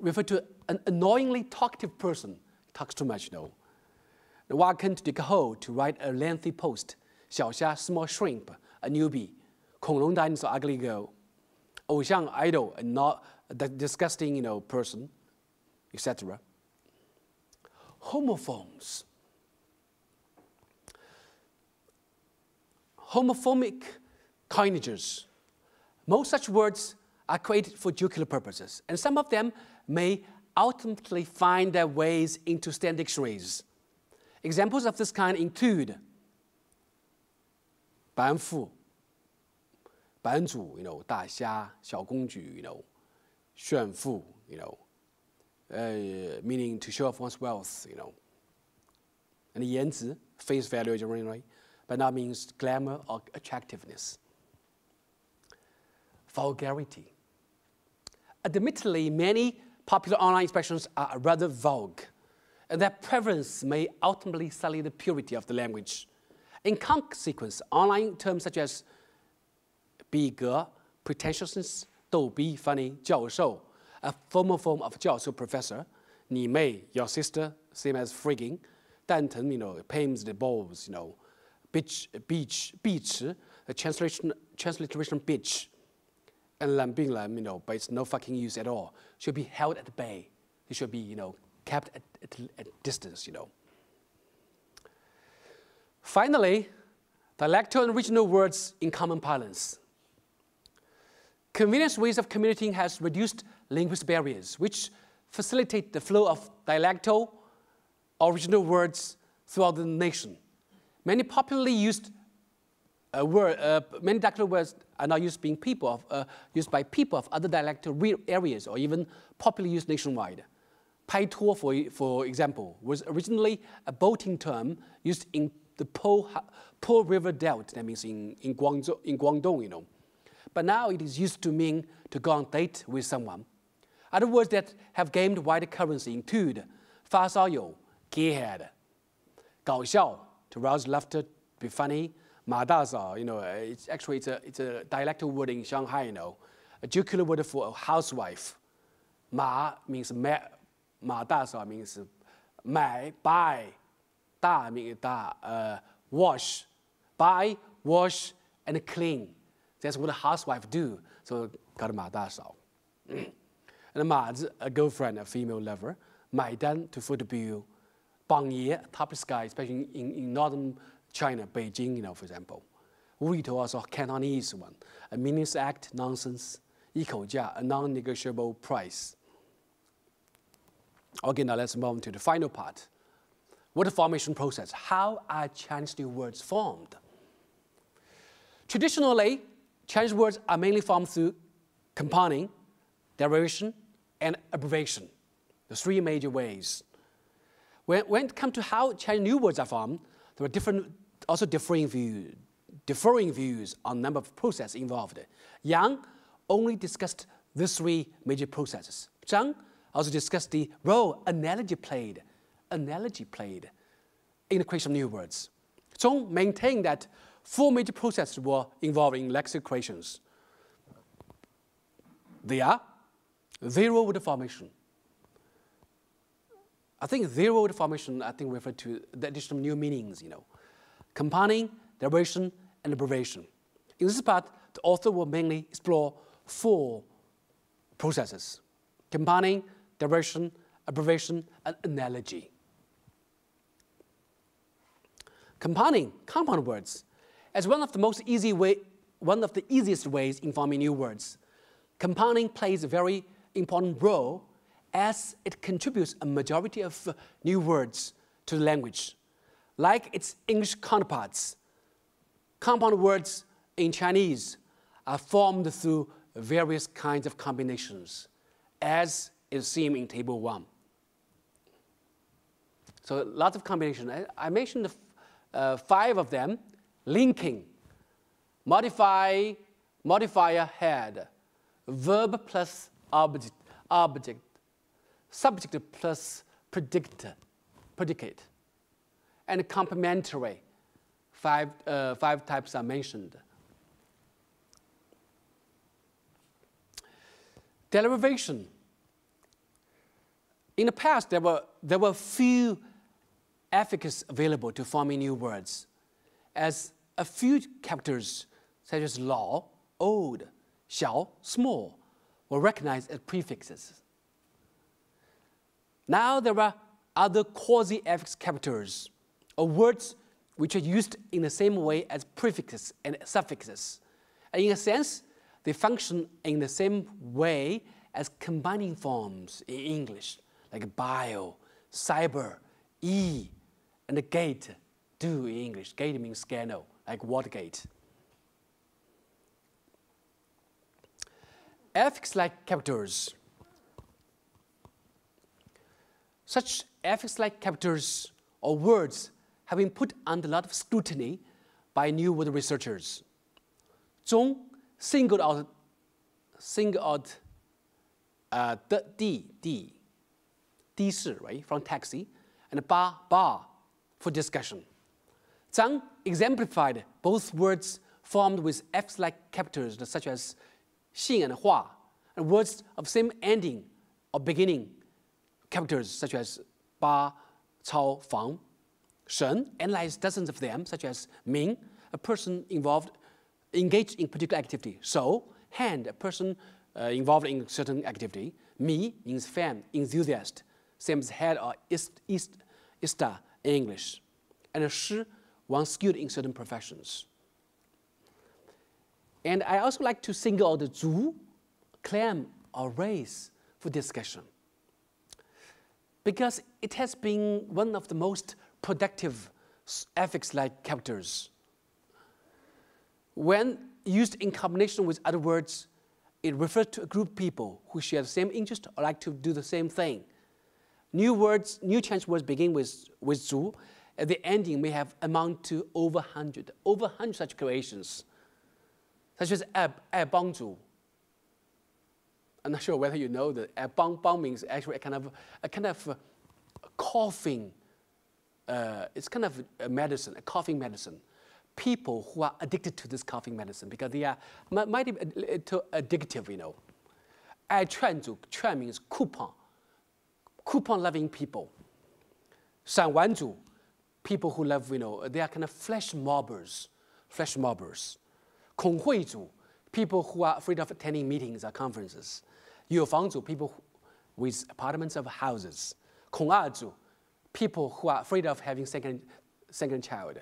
refer to an annoyingly talkative person, talks too much, The Waken to dig a hole to write a lengthy post, 小虾 small shrimp, a newbie, 恐龙 dinosaur ugly girl, 偶像 idol, a not a disgusting, person, etc. Homophones. Homophomic coinages. Most such words are created for jocular purposes, and some of them may ultimately find their ways into standard dictionaries. Examples of this kind include 板斧, 版主, 大虾, 小公举, 炫富, meaning to show off one's wealth, And 颜值, face value generally, but now means glamour or attractiveness. Vulgarity. Admittedly, many popular online expressions are rather vulgar, and their prevalence may ultimately sully the purity of the language. In consequence, online terms such as 逼格, pretentiousness, 逗逼, funny, 教授, a formal form of 教授 professor, 你妹, your sister, same as frigging, 蛋疼, pains the balls, beach, the transliteration bitch, and 冷冰冷, but it's no fucking use at all, should be held at bay. It should be, kept at distance, Finally, dialectal and regional words in common parlance. Convenient ways of communicating has reduced linguistic barriers, which facilitate the flow of dialectal or regional words throughout the nation. Many popularly used many dialectal words are now used by people of other dialectal areas, or even popularly used nationwide. 拍拖, for example, was originally a boating term used in the Po River Delta, that means in Guangdong, But now it is used to mean to go on date with someone. Other words that have gained wider currency include 发烧友, gearhead, 搞笑, to rouse laughter, be funny, 马大嫂, it's a dialectal word in Shanghai, a jocular word for a housewife. 马 means 马大嫂 means 买 buy, 大 means 大, wash, buy, wash, and clean. That's what a housewife do. So, 搞得马大嫂. And 马 is a girlfriend, a female lover. 买单 to foot the bill. 榜爷 topless guy, especially in northern China, Beijing, for example. 无厘头 also Cantonese one. A meaningless act, nonsense. 一口价 a non-negotiable price. Okay, now let's move on to the final part. Word formation process. How are Chinese new words formed? Traditionally, Chinese words are mainly formed through compounding, derivation, and abbreviation, the three major ways. When it comes to how Chinese new words are formed, there are differing views on the number of processes involved. Yang only discussed these three major processes. Zhang also discussed the role analogy played in the creation of new words. Zhong maintained that four major processes were involved in lexical creations. They are zero word formation. I think zero word formation, refer to the addition of new meanings, compounding, derivation, and abbreviation. In this part, the author will mainly explore four processes: compounding, derivation, abbreviation, and analogy. Compounding, compound words, as one of the easiest ways in forming new words. Compounding plays a very important role as it contributes a majority of new words to the language. Like its English counterparts, compound words in Chinese are formed through various kinds of combinations, as is seen in Table 1. So lots of combinations. I mentioned 5 of them: linking, modifier head, verb plus object, subject plus predicate, and complementary. 5 types are mentioned. Derivation. In the past, there were few affixes available to forming new words, as a few characters such as lao, old, xiao, small, were recognized as prefixes. Now there are other quasi-affix characters, or words which are used in the same way as prefixes and suffixes. And in a sense, they function in the same way as combining forms in English, like bio, cyber, e, and the gate, do in English. Gate means scandal, like Watergate. Affix-like characters. Such affix-like characters or words have been put under a lot of scrutiny by new word researchers. Zhong singled out the di shi, right, from taxi, and ba for discussion. Zhang exemplified both words formed with affix-like characters such as xin and hua, and words of same ending or beginning characters such as ba, cao, fang. Shen analyzed dozens of them, such as ming, a person engaged in particular activity. Shou, hand, a person involved in certain activity. Mi means fan, enthusiast, same as head or ista in English. And shi, one skilled in certain professions. And I also like to single out the zu, clan or race, for discussion, because it has been one of the most productive affix-like characters. When used in combination with other words, it refers to a group of people who share the same interest or like to do the same thing. New Chinese words begin with zu. At the ending may have amount to over 100 such creations, such as bang zu. I'm not sure whether you know that bang means actually a kind of coughing. It's kind of a medicine, a coughing medicine. People who are addicted to this coughing medicine because they are might be addictive, you know. Chuan means coupon-loving people. Shanwanzu, people who love, you know, they are kind of flesh mobbers. Konghuizu, people who are afraid of attending meetings or conferences. Yufangzu, people with apartments of houses. Kongazu, people who are afraid of having second child.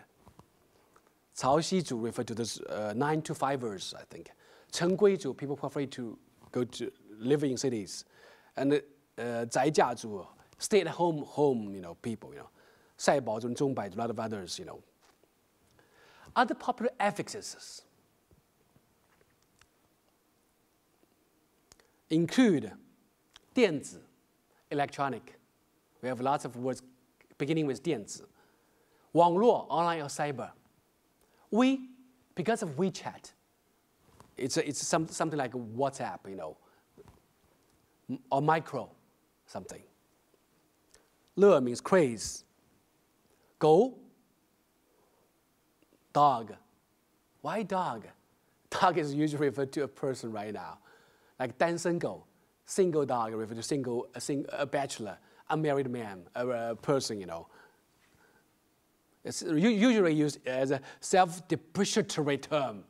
Cao Xiju refer to those 9-to-5ers, I think. Cheng Guizhu, people who are afraid to go to live in cities. And Zai Jiazhu, stay-at-home, you know, people, you know. Sai Baozun, Zhongbai, a lot of others, you know. Other popular affixes include 电子, electronic. We have lots of words beginning with 电子. 网络, online or cyber. We, because of WeChat, it's something like WhatsApp, you know, or micro something. 乐 means craze. Go, dog. Why dog? Dog is usually referred to a person right now, like 单身狗, single dog referred to a bachelor, unmarried man, a person, you know. It's usually used as a self-depreciatory term.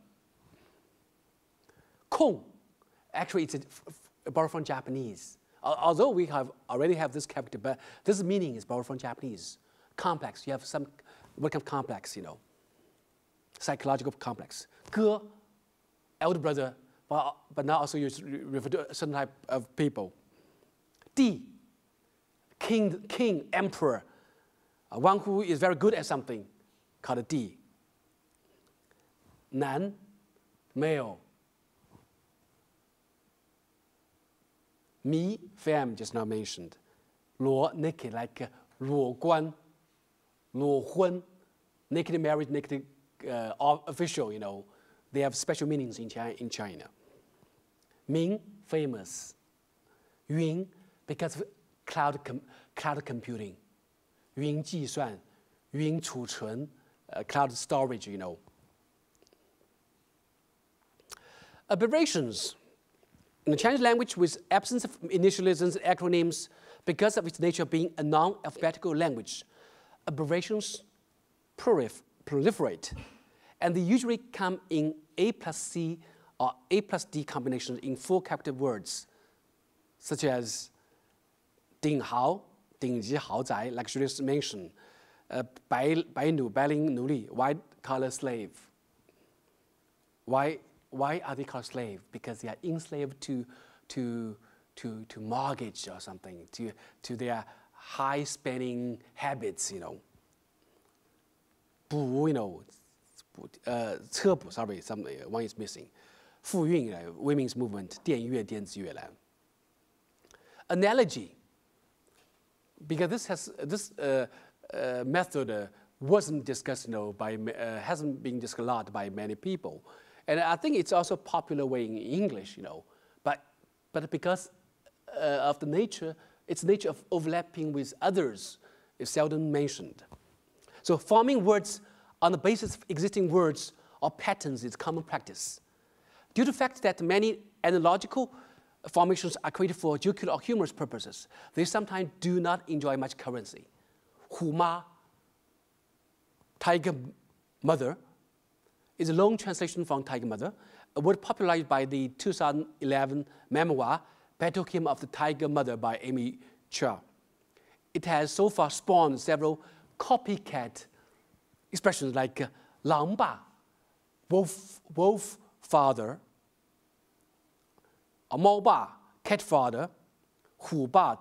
Kong, actually it's borrowed from Japanese. Although we already have this character, but this meaning is borrowed from Japanese. Complex, you have some, what kind of complex, you know, psychological complex. 哥, elder brother, but now also you refer to a certain type of people. 帝, king, emperor, one who is very good at something, called a 帝. 男, male. 迷, femme, just now mentioned. 裸, naked, like 裸官, 裸婚, naked marriage, naked official, you know. They have special meanings in China. 明, famous. 云, because of cloud computing. 云计算, 云储存, cloud storage, you know. Abbreviations. In the Chinese language, with absence of initialisms and acronyms, because of its nature being a non-alphabetical language, abbreviations proliferate, and they usually come in A plus C or A plus D combinations in four-character words, such as 顶豪, 顶级豪宅, luxurious mansion, 白领奴隶, white-collar slave. Why are they called slave? Because they are enslaved to mortgage or something, to their high spending habits, you know. 补, you know, 车补, sorry, one is missing. 复运, women's movement, 电乐, 电子乐. Analogy, because this method wasn't discussed, you know, hasn't been discussed a lot by many people. And I think it's also a popular way in English, you know, but because of the nature, its nature of overlapping with others is seldom mentioned. So forming words on the basis of existing words or patterns is common practice. Due to the fact that many analogical formations are created for jocular or humorous purposes, they sometimes do not enjoy much currency. 虎妈, tiger mother, is a long translation from Tiger Mother, a word popularized by the 2011 memoir, Battle Hymn of the Tiger Mother by Amy Chia. It has so far spawned several copycat expressions like 狼爸, wolf father, 猫爸, cat father, 虎爸,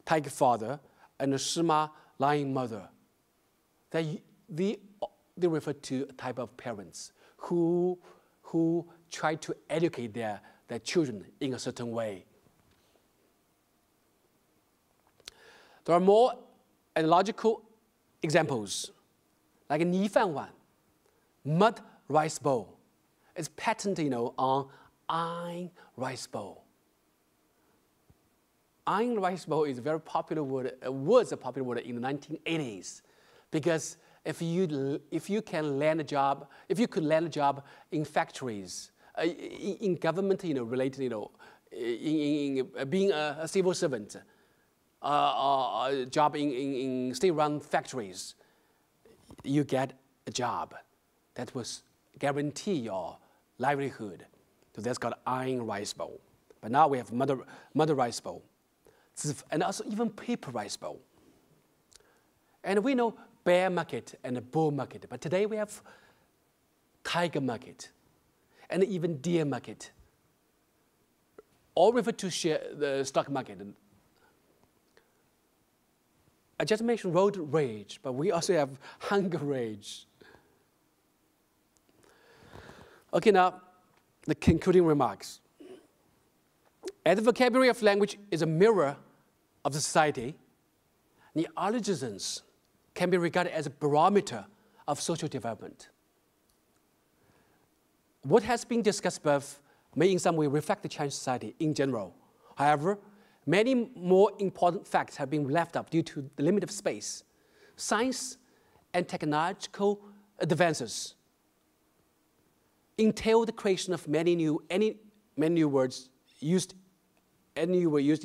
tiger father, and 狮妈, lion mother. They refer to a type of parents who try to educate their children in a certain way. There are more analogical examples, like 泥饭碗, mud rice bowl. It's patented, you know, on iron rice bowl. Iron rice bowl is a very popular word. Was a popular word in the 1980s, because if you can land a job, if you could land a job in factories, in government, you know, related, you know, in being a civil servant, a job in state-run factories, you get a job that was guarantee your livelihood. So that's called iron rice bowl. But now we have mother rice bowl, and also even paper rice bowl. And we know bear market and a bull market, but today we have tiger market and even deer market, all refer to the stock market. I just mentioned road rage, but we also have hunger rage. Okay, now the concluding remarks. As the vocabulary of language is a mirror of the society, neologisms can be regarded as a barometer of social development. What has been discussed above may in some way reflect the Chinese society in general. However, many more important facts have been left up due to the limit of space. Science and technological advances entail the creation of many new words used in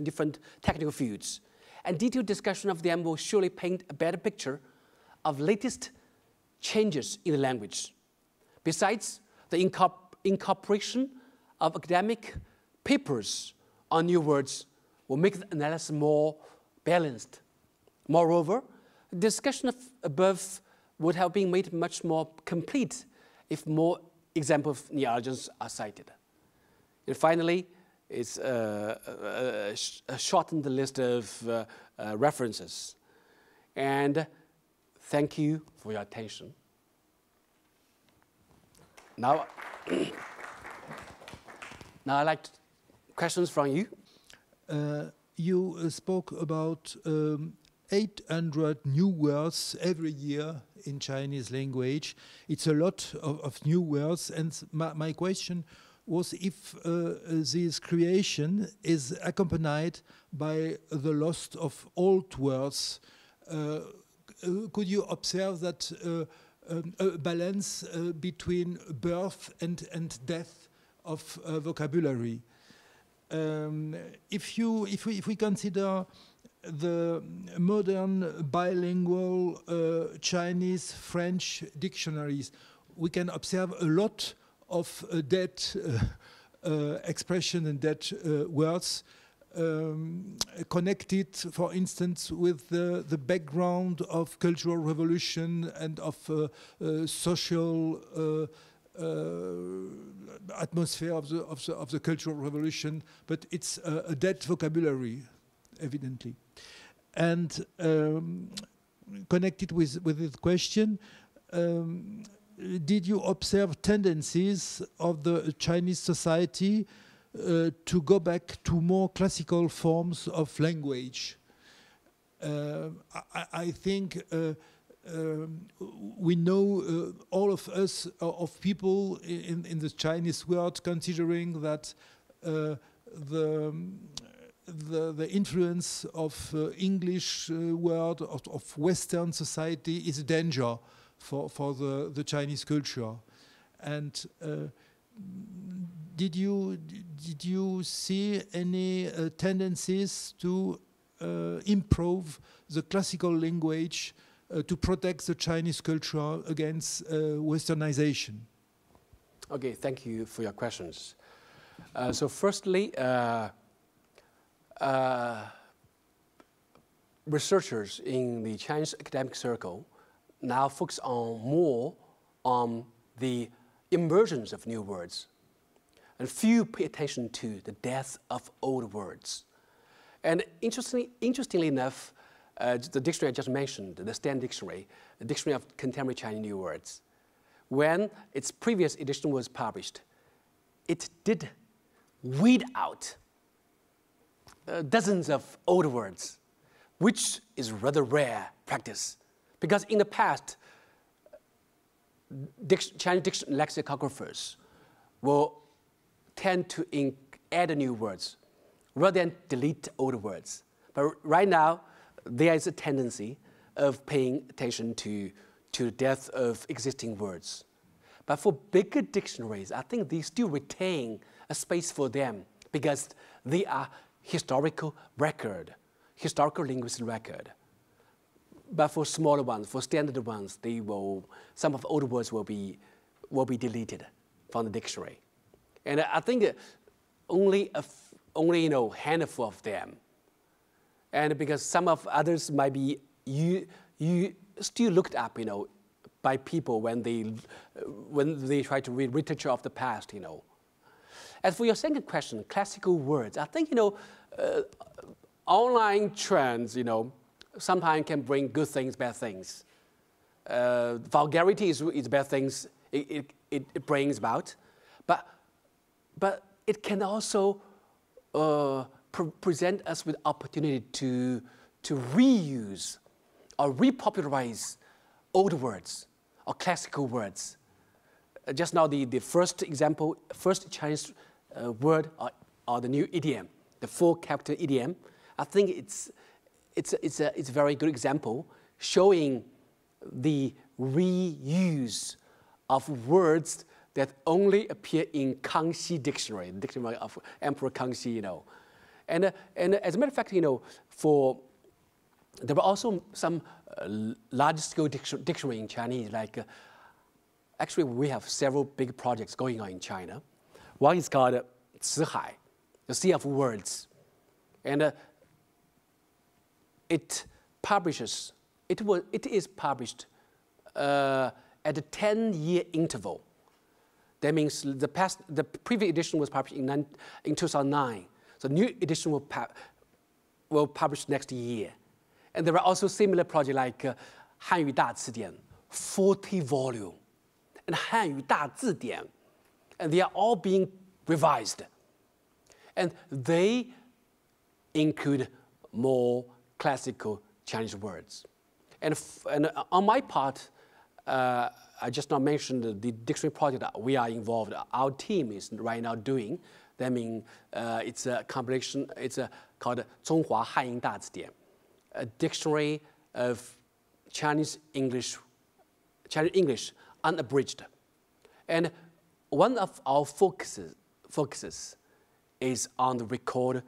different technical fields. And detailed discussion of them will surely paint a better picture of latest changes in the language. Besides, the incorporation of academic papers on new words will make the analysis more balanced. Moreover, the discussion above would have been made much more complete if more examples of neologisms are cited. And finally, it's shortened the list of references. And thank you for your attention. Now, now I'd like questions from you. You spoke about 800 new words every year in Chinese language. It's a lot of new words, and my question was if this creation is accompanied by the loss of old words. Could you observe that a balance between birth and death of vocabulary? If we consider the modern bilingual Chinese-French dictionaries, we can observe a lot of dead expression and dead words connected, for instance, with the background of cultural revolution and of social atmosphere of the cultural revolution, but it's a dead vocabulary, evidently. And connected with this question, did you observe tendencies of the Chinese society to go back to more classical forms of language? I think we know, all of us, of people in the Chinese world, considering that the influence of English world, of Western society, is a danger for the Chinese culture. And did you see any tendencies to improve the classical language to protect the Chinese culture against westernization? Okay, thank you for your questions. So firstly, researchers in the Chinese academic circle now focus more on the emergence of new words, and few pay attention to the death of old words. And interestingly enough, the dictionary I just mentioned, the Stand Dictionary, the Dictionary of Contemporary Chinese New Words, when its previous edition was published, it did weed out dozens of old words, which is rather rare practice. Because in the past, Chinese lexicographers will tend to add new words rather than delete old words. But right now, there is a tendency of paying attention to the death of existing words. But for bigger dictionaries, I think they still retain a space for them because they are historical linguistic record. But for smaller ones, for standard ones, some of the old words will be deleted from the dictionary. And I think only handful of them. And because some of others might be you still looked up, by people when they try to read literature of the past, As for your second question, classical words, I think online trends, sometimes can bring good things, bad things. Vulgarity is bad things it brings about, but it can also present us with opportunity to reuse or repopularize old words or classical words. Just now, the first example, first Chinese word or the new idiom, the 4-character idiom. I think it's a very good example showing the reuse of words that only appear in Kangxi Dictionary, the dictionary of Emperor Kangxi, And as a matter of fact, there were also some large-scale dictionary in Chinese. Actually, we have several big projects going on in China. One is called Cihai, the sea of words. And it is published at a 10-year interval. That means the previous edition was published in 2009. So new edition will publish next year. And there are also similar projects like Hanyu Dazhidian, 40 volume, and Hanyu Dazhidian. And they are all being revised. And they include more classical Chinese words. And on my part, I just now mentioned the dictionary project that we are involved. Our team is right now doing. That means it's a compilation. It's called 中华汉英大字典, a dictionary of Chinese English unabridged. And one of our focuses is on recording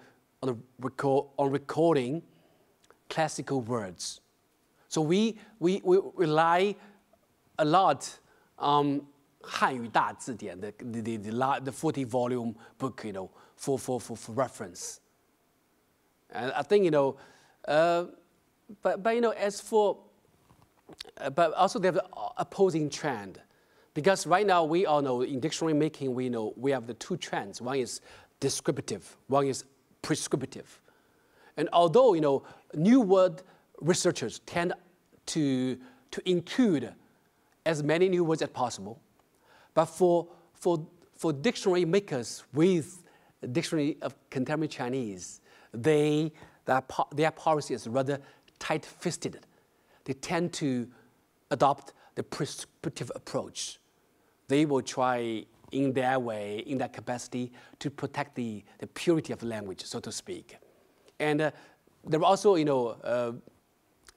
classical words. So we rely a lot on 汉语大字典, the 40-volume book, for reference. And I think, as for, but also there's an opposing trend. Because right now we all know in dictionary making, we know we have the two trends. One is descriptive, one is prescriptive. And although, new word researchers tend to include as many new words as possible, but for dictionary makers with a dictionary of contemporary Chinese, their policy is rather tight-fisted. They tend to adopt the prescriptive approach. They will try in their way, in their capacity, to protect the purity of the language, so to speak. And there are also,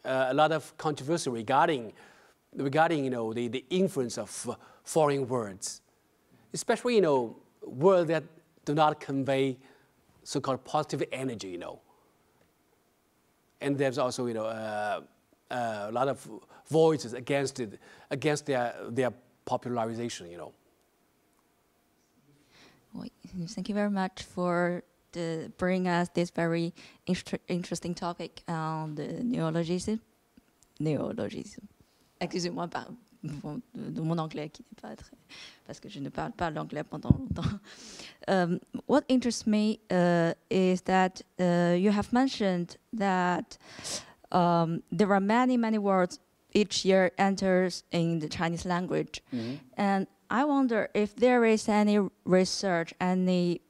a lot of controversy regarding the influence of foreign words, especially, words that do not convey so-called positive energy, And there's also, a lot of voices against their popularization, Well, thank you very much for bringing us this very interesting topic on the neologism. Excusez-moi de mon anglais qui n'est pas très, parce que je ne parle pas l'anglais pendant longtemps. What interests me is that you have mentioned that there are many words each year enters in the Chinese language. Mm-hmm. And I wonder if there is any research, any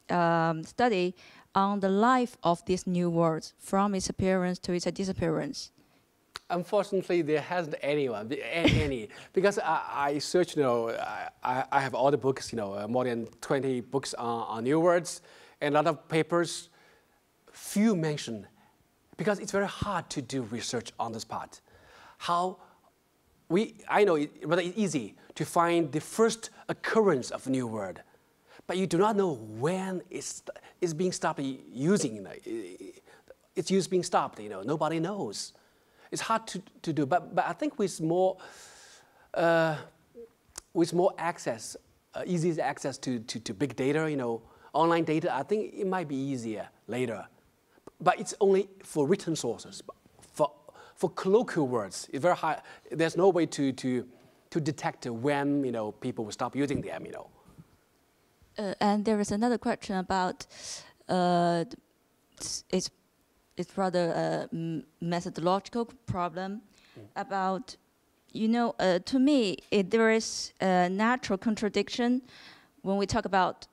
study on the life of these new words from its appearance to its disappearance. Unfortunately, there hasn't any, because I searched, I have all the books, more than 20 books on new words, and a lot of papers, few mention, because it's very hard to do research on this part. I know it's rather easy to find the first occurrence of a new word, but you do not know when it's being stopped using. Its use being stopped. Nobody knows. It's hard to do, but I think with more access, easy access to big data, online data, I think it might be easier later. But it's only for written sources. For colloquial words, it's very hard. There's no way to detect when people will stop using them. And there is another question about it's rather a methodological problem about, to me, there is a natural contradiction when we talk about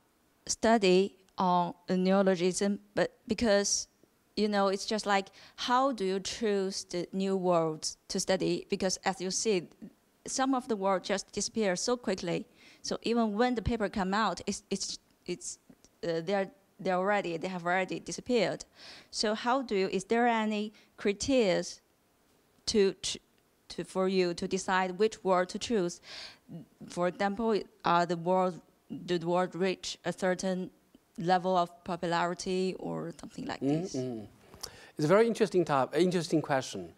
study on a neologism, but because, it's just like, how do you choose the new words to study? Because as you see, some of the words just disappear so quickly. So even when the paper come out, they have already disappeared. So is there any criteria for you to decide which word to choose? For example, the word reach a certain level of popularity or something like this? It's a very interesting question.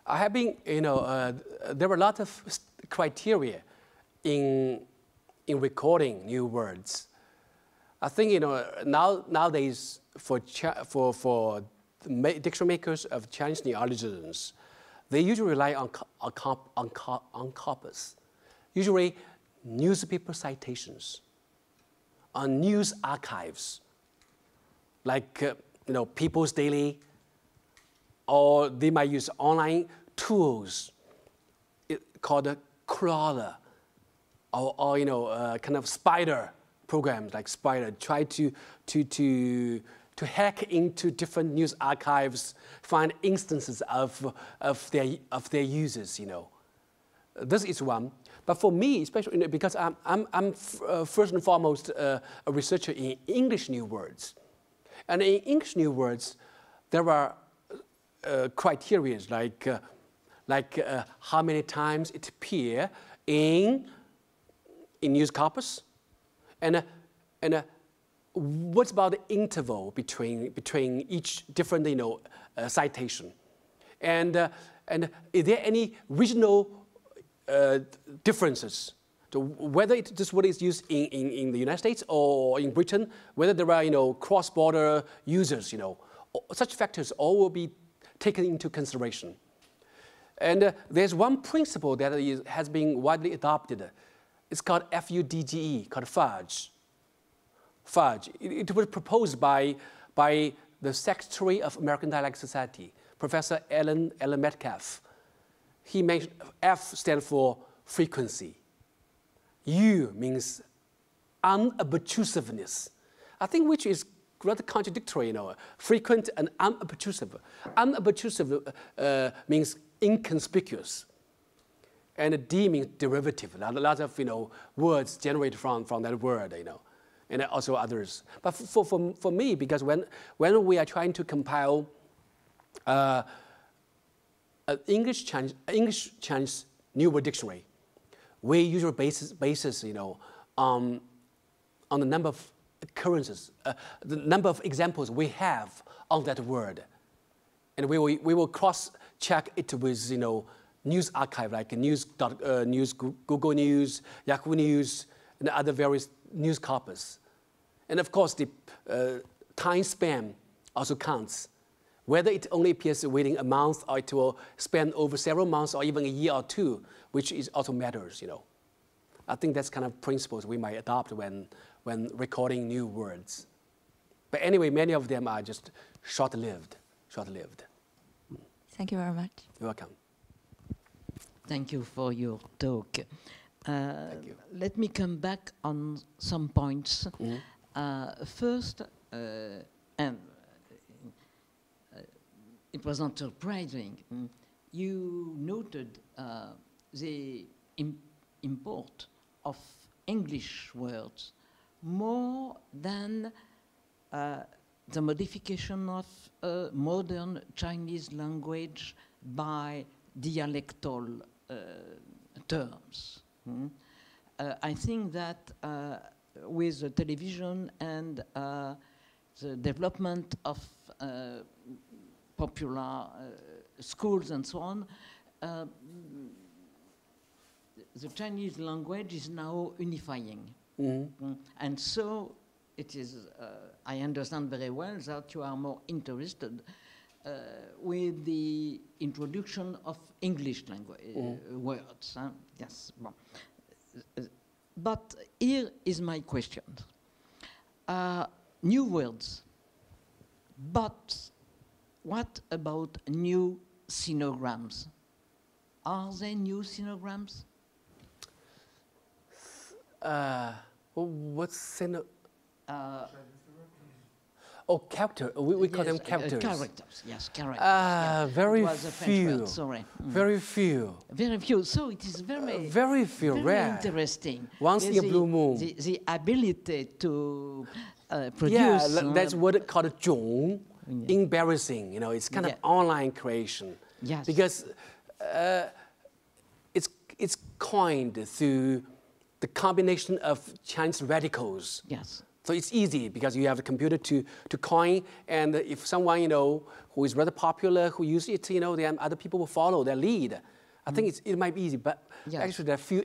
I have been, there were a lot of criteria in recording new words. I think, you know, nowadays for dictionary makers of Chinese neologisms, they usually rely on corpus, usually newspaper citations, on news archives, like you know, People's Daily, or they might use online tools called a crawler, or you know, kind of spider programs like Spider, try to hack into different news archives, find instances of their users, you know. This is one. But for me, especially because I'm first and foremost a researcher in English new words. And in English new words, there are criteria like how many times it appears in news corpus, and what's about the interval between each different, you know, citation, and is there any regional differences? So whether this word is used in the United States or in Britain, whether there are, you know, cross-border users, you know, such factors all will be taken into consideration. And there's one principle that has been widely adopted. It's called FUDGE, called fudge. Fudge. It was proposed by the Secretary of American Dialect Society, Professor Alan Metcalf. He mentioned F stands for frequency. U means unobtrusiveness. I think which is rather contradictory, you know, frequent and unobtrusive. Unobtrusive means inconspicuous. And D means derivative. A lot of, you know, words generated from that word, you know, and also others. But for me, because when we are trying to compile English Chinese New Word Dictionary, we usually basis you know, on the number of occurrences, the number of examples we have on that word, and we will cross-check it with, you know, news archive like news, Google News, Yahoo News, and other various news corpus, and of course the time span also counts. Whether it only appears within a month or it will span over several months or even a year or two, which is also matters, you know. I think that's kind of principles we might adopt when recording new words. But anyway, many of them are just short-lived. Thank you very much. You're welcome. Thank you for your talk. Thank you. Let me come back on some points. First, and it was not surprising. You noted the import of English words more than the modification of modern Chinese language by dialectal terms. I think that with the television and the development of popular schools and so on, the Chinese language is now unifying. And so it is, I understand very well that you are more interested with the introduction of English language words. Yes. Bon. But here is my question. New words, but what about new sinograms? Are there new sinograms? What's oh, character. We call them characters. Characters, yes, characters. Very few. Word, sorry. Very few. Very few. So it is very, very few, very rare. Interesting. Once in a blue moon. The ability to produce. Yeah, that's what it called zhong. Embarrassing, you know, it's kind of online creation. Yes. Because it's coined through the combination of Chinese radicals. Yes. So it's easy because you have a computer to coin, and if someone, you know, who is rather popular, who uses it, you know, then other people will follow their lead. I think it might be easy, but Yes. actually there are few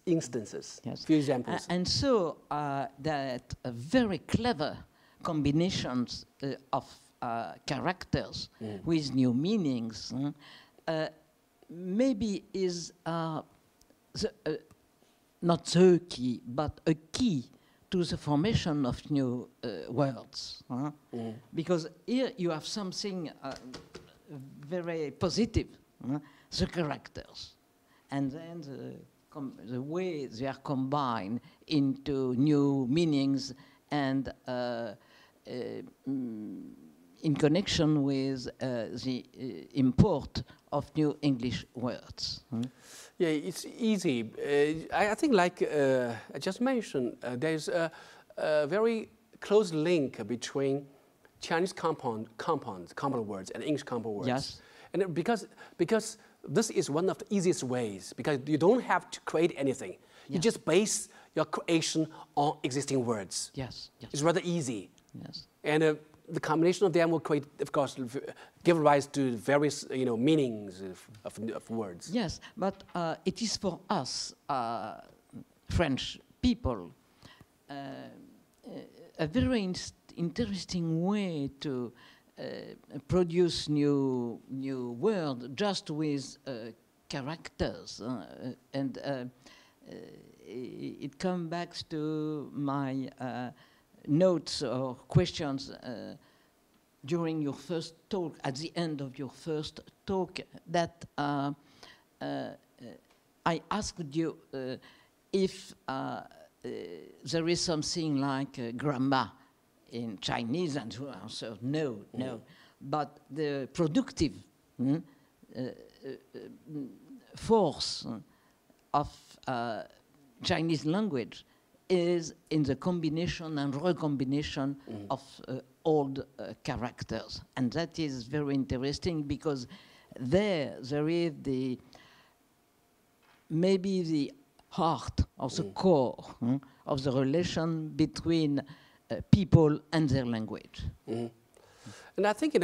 instances, Yes. few examples. And so that very clever combinations of characters with new meanings maybe is not the key, but a key to the formation of new words. Because here you have something very positive, the characters. And then the way they are combined into new meanings and in connection with the import of new English words. Yeah, it's easy. I think, like I just mentioned, there's a very close link between Chinese compound words and English compound words. Yes. And because this is one of the easiest ways, because you don't have to create anything. You Yes. just base your creation on existing words. Yes, yes. It's rather easy. Yes. And the combination of them will create, of course, give rise to various, meanings of words. Yes, but it is for us, French people, a very interesting way to produce new words just with characters, and it comes back to my notes or questions during your first talk, at the end of your first talk, that I asked you if there is something like grammar in Chinese, and you answered no, no. But the productive force of Chinese language is in the combination and recombination of old characters. And that is very interesting, because there is maybe the heart of the core of the relation between people and their language. And I think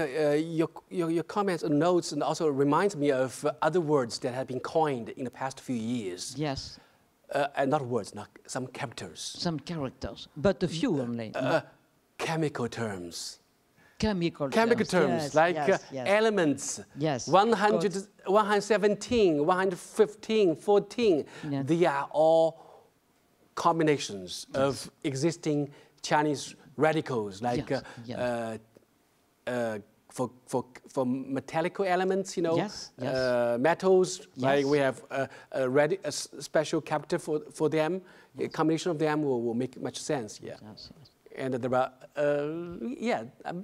your comments and notes and also reminds me of other words that have been coined in the past few years. Yes. And not words, not some characters. Some characters, but a few only. Chemical terms. Chemical terms, yes, like yes, yes. elements. Yes. 100, 117, 115, 14. Yeah. They are all combinations of existing Chinese radicals, like for metallical elements, Yes, yes. Metals. Yes. Like we have a special character for them. A combination of them will make much sense. Yeah. Yes, yes. And there are,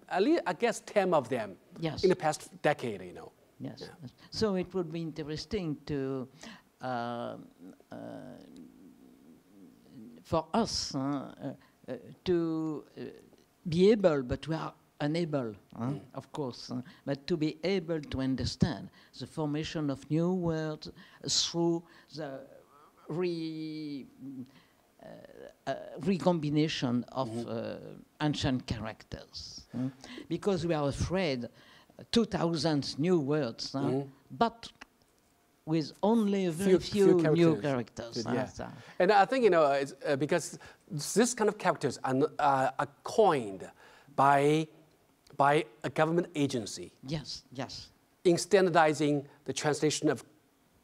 I guess 10 of them in the past decade, Yes. Yeah. Yes. So it would be interesting to, for us, to be able, but we are unable, of course, but to be able to understand the formation of new words through the recombination of ancient characters. Because we are afraid 2,000 new words, but with only a very few new characters. And I think, it's, because this kind of characters are coined by a government agency. Yes, yes. In standardizing the translation of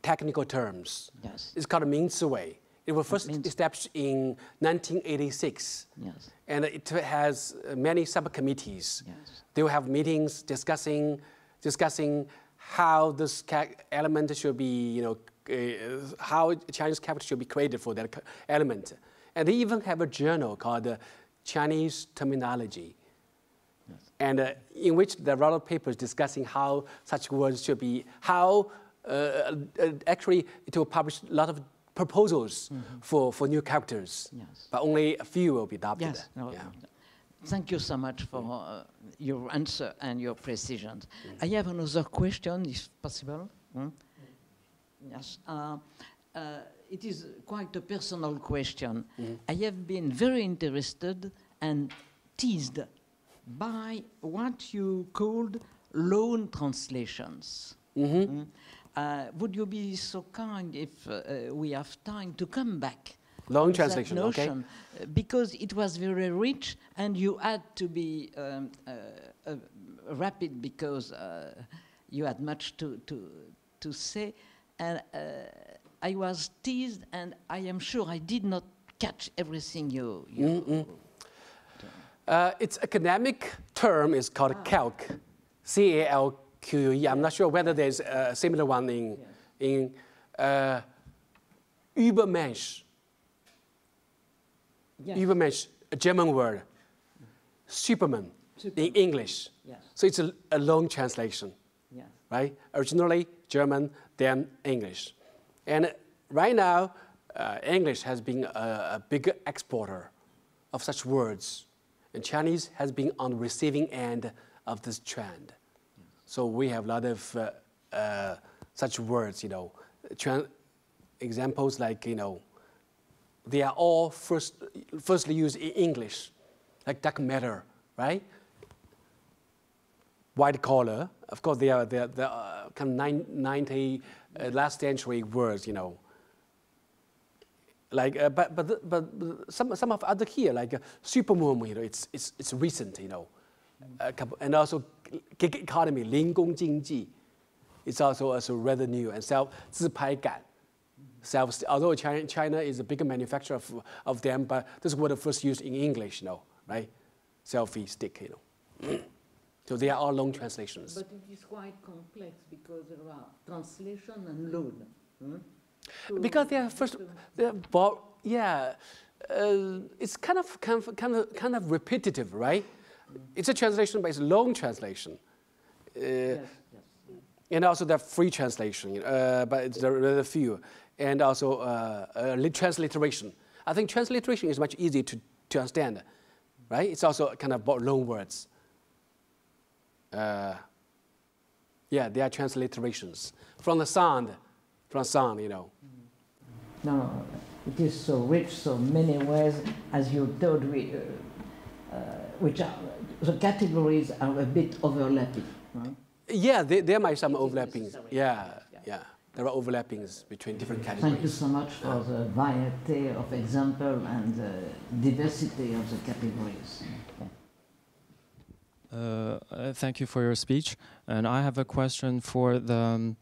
technical terms. Yes. It's called Minziwei. It was first established in 1986. Yes. And it has many subcommittees. Yes. They will have meetings discussing how this element should be, how Chinese character should be created for that element. And they even have a journal called Chinese Terminology. Yes. And in which there are a lot of papers discussing how such words should be, how actually it will publish a lot of proposals for new characters, but only a few will be adopted. Yes. No, thank you so much for your answer and your precision. I have another question, if possible. Yes. It is quite a personal question. I have been very interested and teased by what you called loan translations. would you be so kind if we have time to come back? Long translation, notion, okay. Because it was very rich, and you had to be rapid because you had much to say. And I was teased, and I am sure I did not catch everything you its academic term is called calc, C-A-L-Q-U-E. I'm not sure whether there's a similar one in Übermensch. Yes. Übermensch, a German word. Superman in English. Yes. So it's a long translation, Yes. right? Originally German, then English. And right now, English has been a big exporter of such words. And Chinese has been on the receiving end of this trend. Yes. So we have a lot of such words, you know, examples like, you know, they are all firstly used in English, like dark matter, right? White collar, of course, they are kind of 90 last century words, you know. Like, but some of other here, like supermoon, you know, it's recent, you know. And also gig economy, 零工经济, it's also rather new, and 自拍感. Although China is a bigger manufacturer of them, but this word was first used in English, you know, right? Selfie stick, you know. So they are all long translations. But it is quite complex because there are translation and load. Because they are it's kind of repetitive, right? It's a translation, but it's a long translation. Yes. And also the free translation, but it's rather few. And also transliteration. I think transliteration is much easier to understand, right? It's also kind of long words. Yeah, they are transliterations from the sound, you know. No, it is so rich, so many ways, as you told me, which are, the categories are a bit overlapping. Right? Yeah, there might be some overlapping. Yeah. There are overlappings between different categories. Thank you so much for the variety of example and the diversity of the categories. Thank you for your speech, and I have a question for the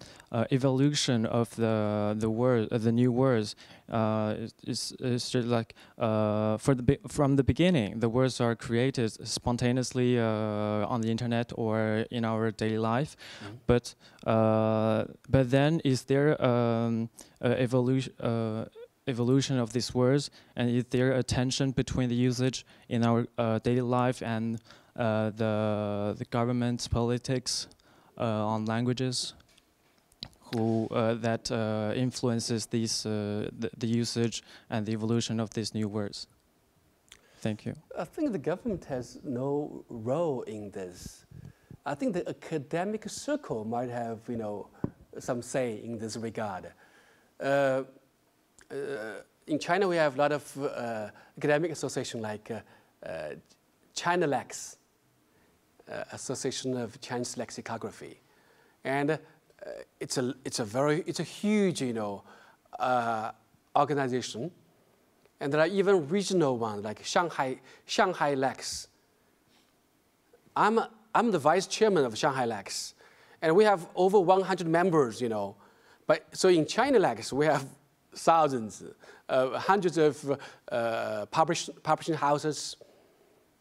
evolution of the word, the new words. It's just like from the beginning, the words are created spontaneously on the internet or in our daily life, but then is there evolution of these words, and is there a tension between the usage in our daily life and the government's politics on languages, that influences these the usage and the evolution of these new words? Thank you. I think the government has no role in this. I think the academic circle might have, you know, some say in this regard. In China, we have a lot of academic association like China Lex, Association of Chinese Lexicography, and it's a huge, you know, organization, and there are even regional ones like Shanghai Lex. I'm the vice chairman of Shanghai Lex, and we have over 100 members, you know. But so in China Lex, we have thousands, hundreds of publishing houses.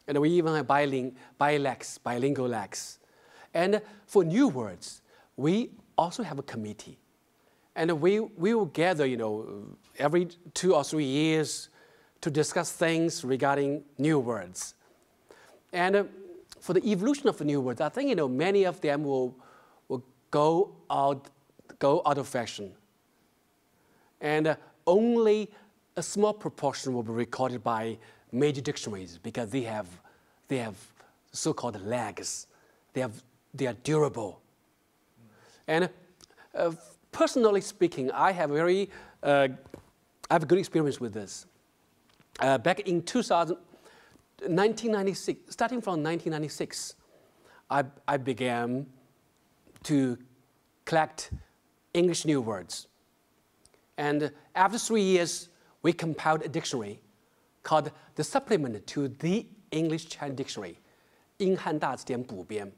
And we even have bilingual lex. And for new words, we also have a committee. And we will gather, you know, every 2 or 3 years to discuss things regarding new words. And for the evolution of the new words, I think, you know, many of them will go out of fashion. And only a small proportion will be recorded by major dictionaries because they have so-called legs. They are durable. And personally speaking, I have a good experience with this. Back in 1996, starting from 1996, I began to collect English new words. And after 3 years, we compiled a dictionary called the Supplement to the English Chinese Dictionary, 英汉大词典补编.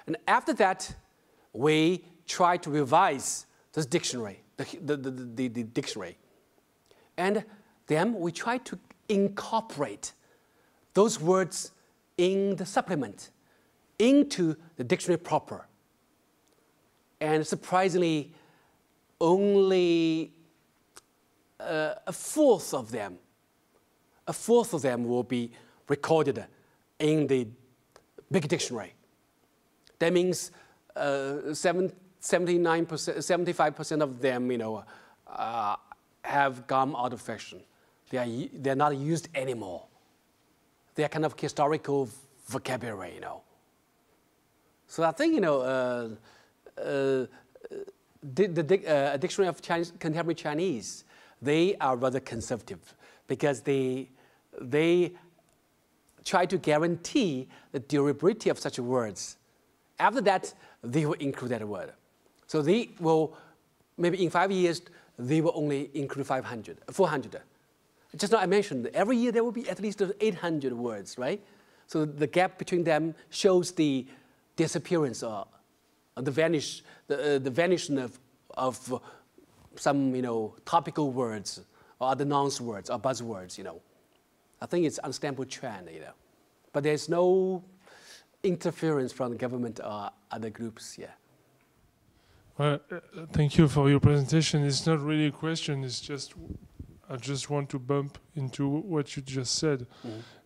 And after that, we tried to revise this dictionary, the dictionary. And then we tried to incorporate those words in the supplement into the dictionary proper. And surprisingly, only a fourth of them will be recorded in the big dictionary. That means 75% of them, have gone out of fashion. They're not used anymore. They are kind of historical vocabulary, So I think, the dictionary of contemporary Chinese, they are rather conservative because they try to guarantee the durability of such words. After that, they will include that word. So they will, maybe in 5 years, they will only include 400. Just now I mentioned, every year there will be at least 800 words, right? So the gap between them shows the disappearance or the vanishing of some, topical words or other nouns words or buzzwords, I think it's an unstable trend, But there's no interference from the government or other groups, Well, thank you for your presentation. It's not really a question. It's just I just want to bump into what you just said,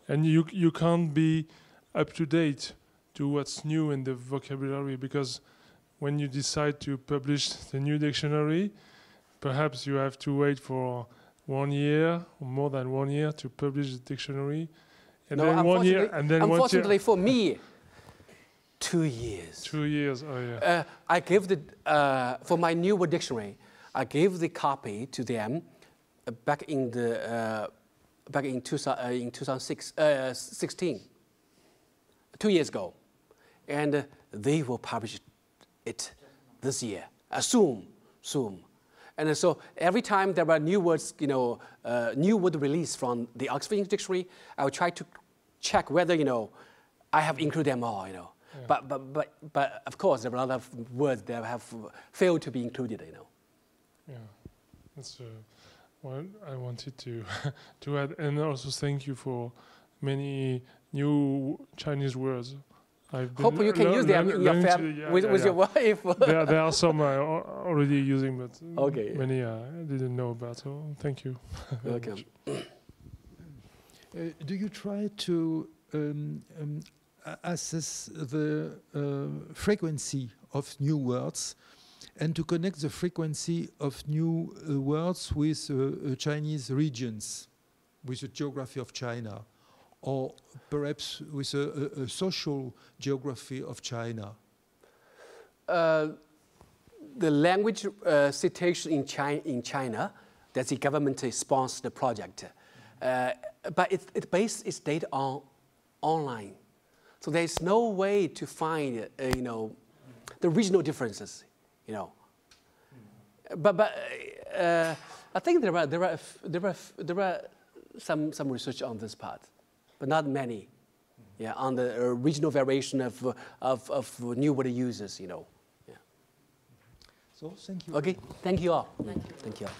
and you can't be up to date to what's new in the vocabulary because when you decide to publish the new dictionary, perhaps you have to wait for 1 year or more than 1 year to publish the dictionary, and then 1 year, and then unfortunately for me. 2 years. 2 years, oh yeah. I gave for my new word dictionary, I gave the copy to them back in 2016, 2 years ago, and they will publish it this year, soon. And so every time there are new words, new word release from the Oxford English Dictionary, I will try to check whether I have included them all, Yeah. But of course, there are a lot of words that have failed to be included, Yeah, that's what I wanted to add, and also thank you for many new Chinese words. Hope you can use them in your family with your wife. There are some I already using, but okay. Many I didn't know about. So thank you. Welcome. Do you try to assess the frequency of new words and to connect the frequency of new words with Chinese regions, with the geography of China, or perhaps with a social geography of China? The language situation in China, that's the government-sponsored project, but it based its data on online. So there's no way to find, the regional differences, But I think there are some research on this part, but not many. Yeah, on the regional variation of new word users, Yeah. So thank you. Okay, thank you all. Thank you all.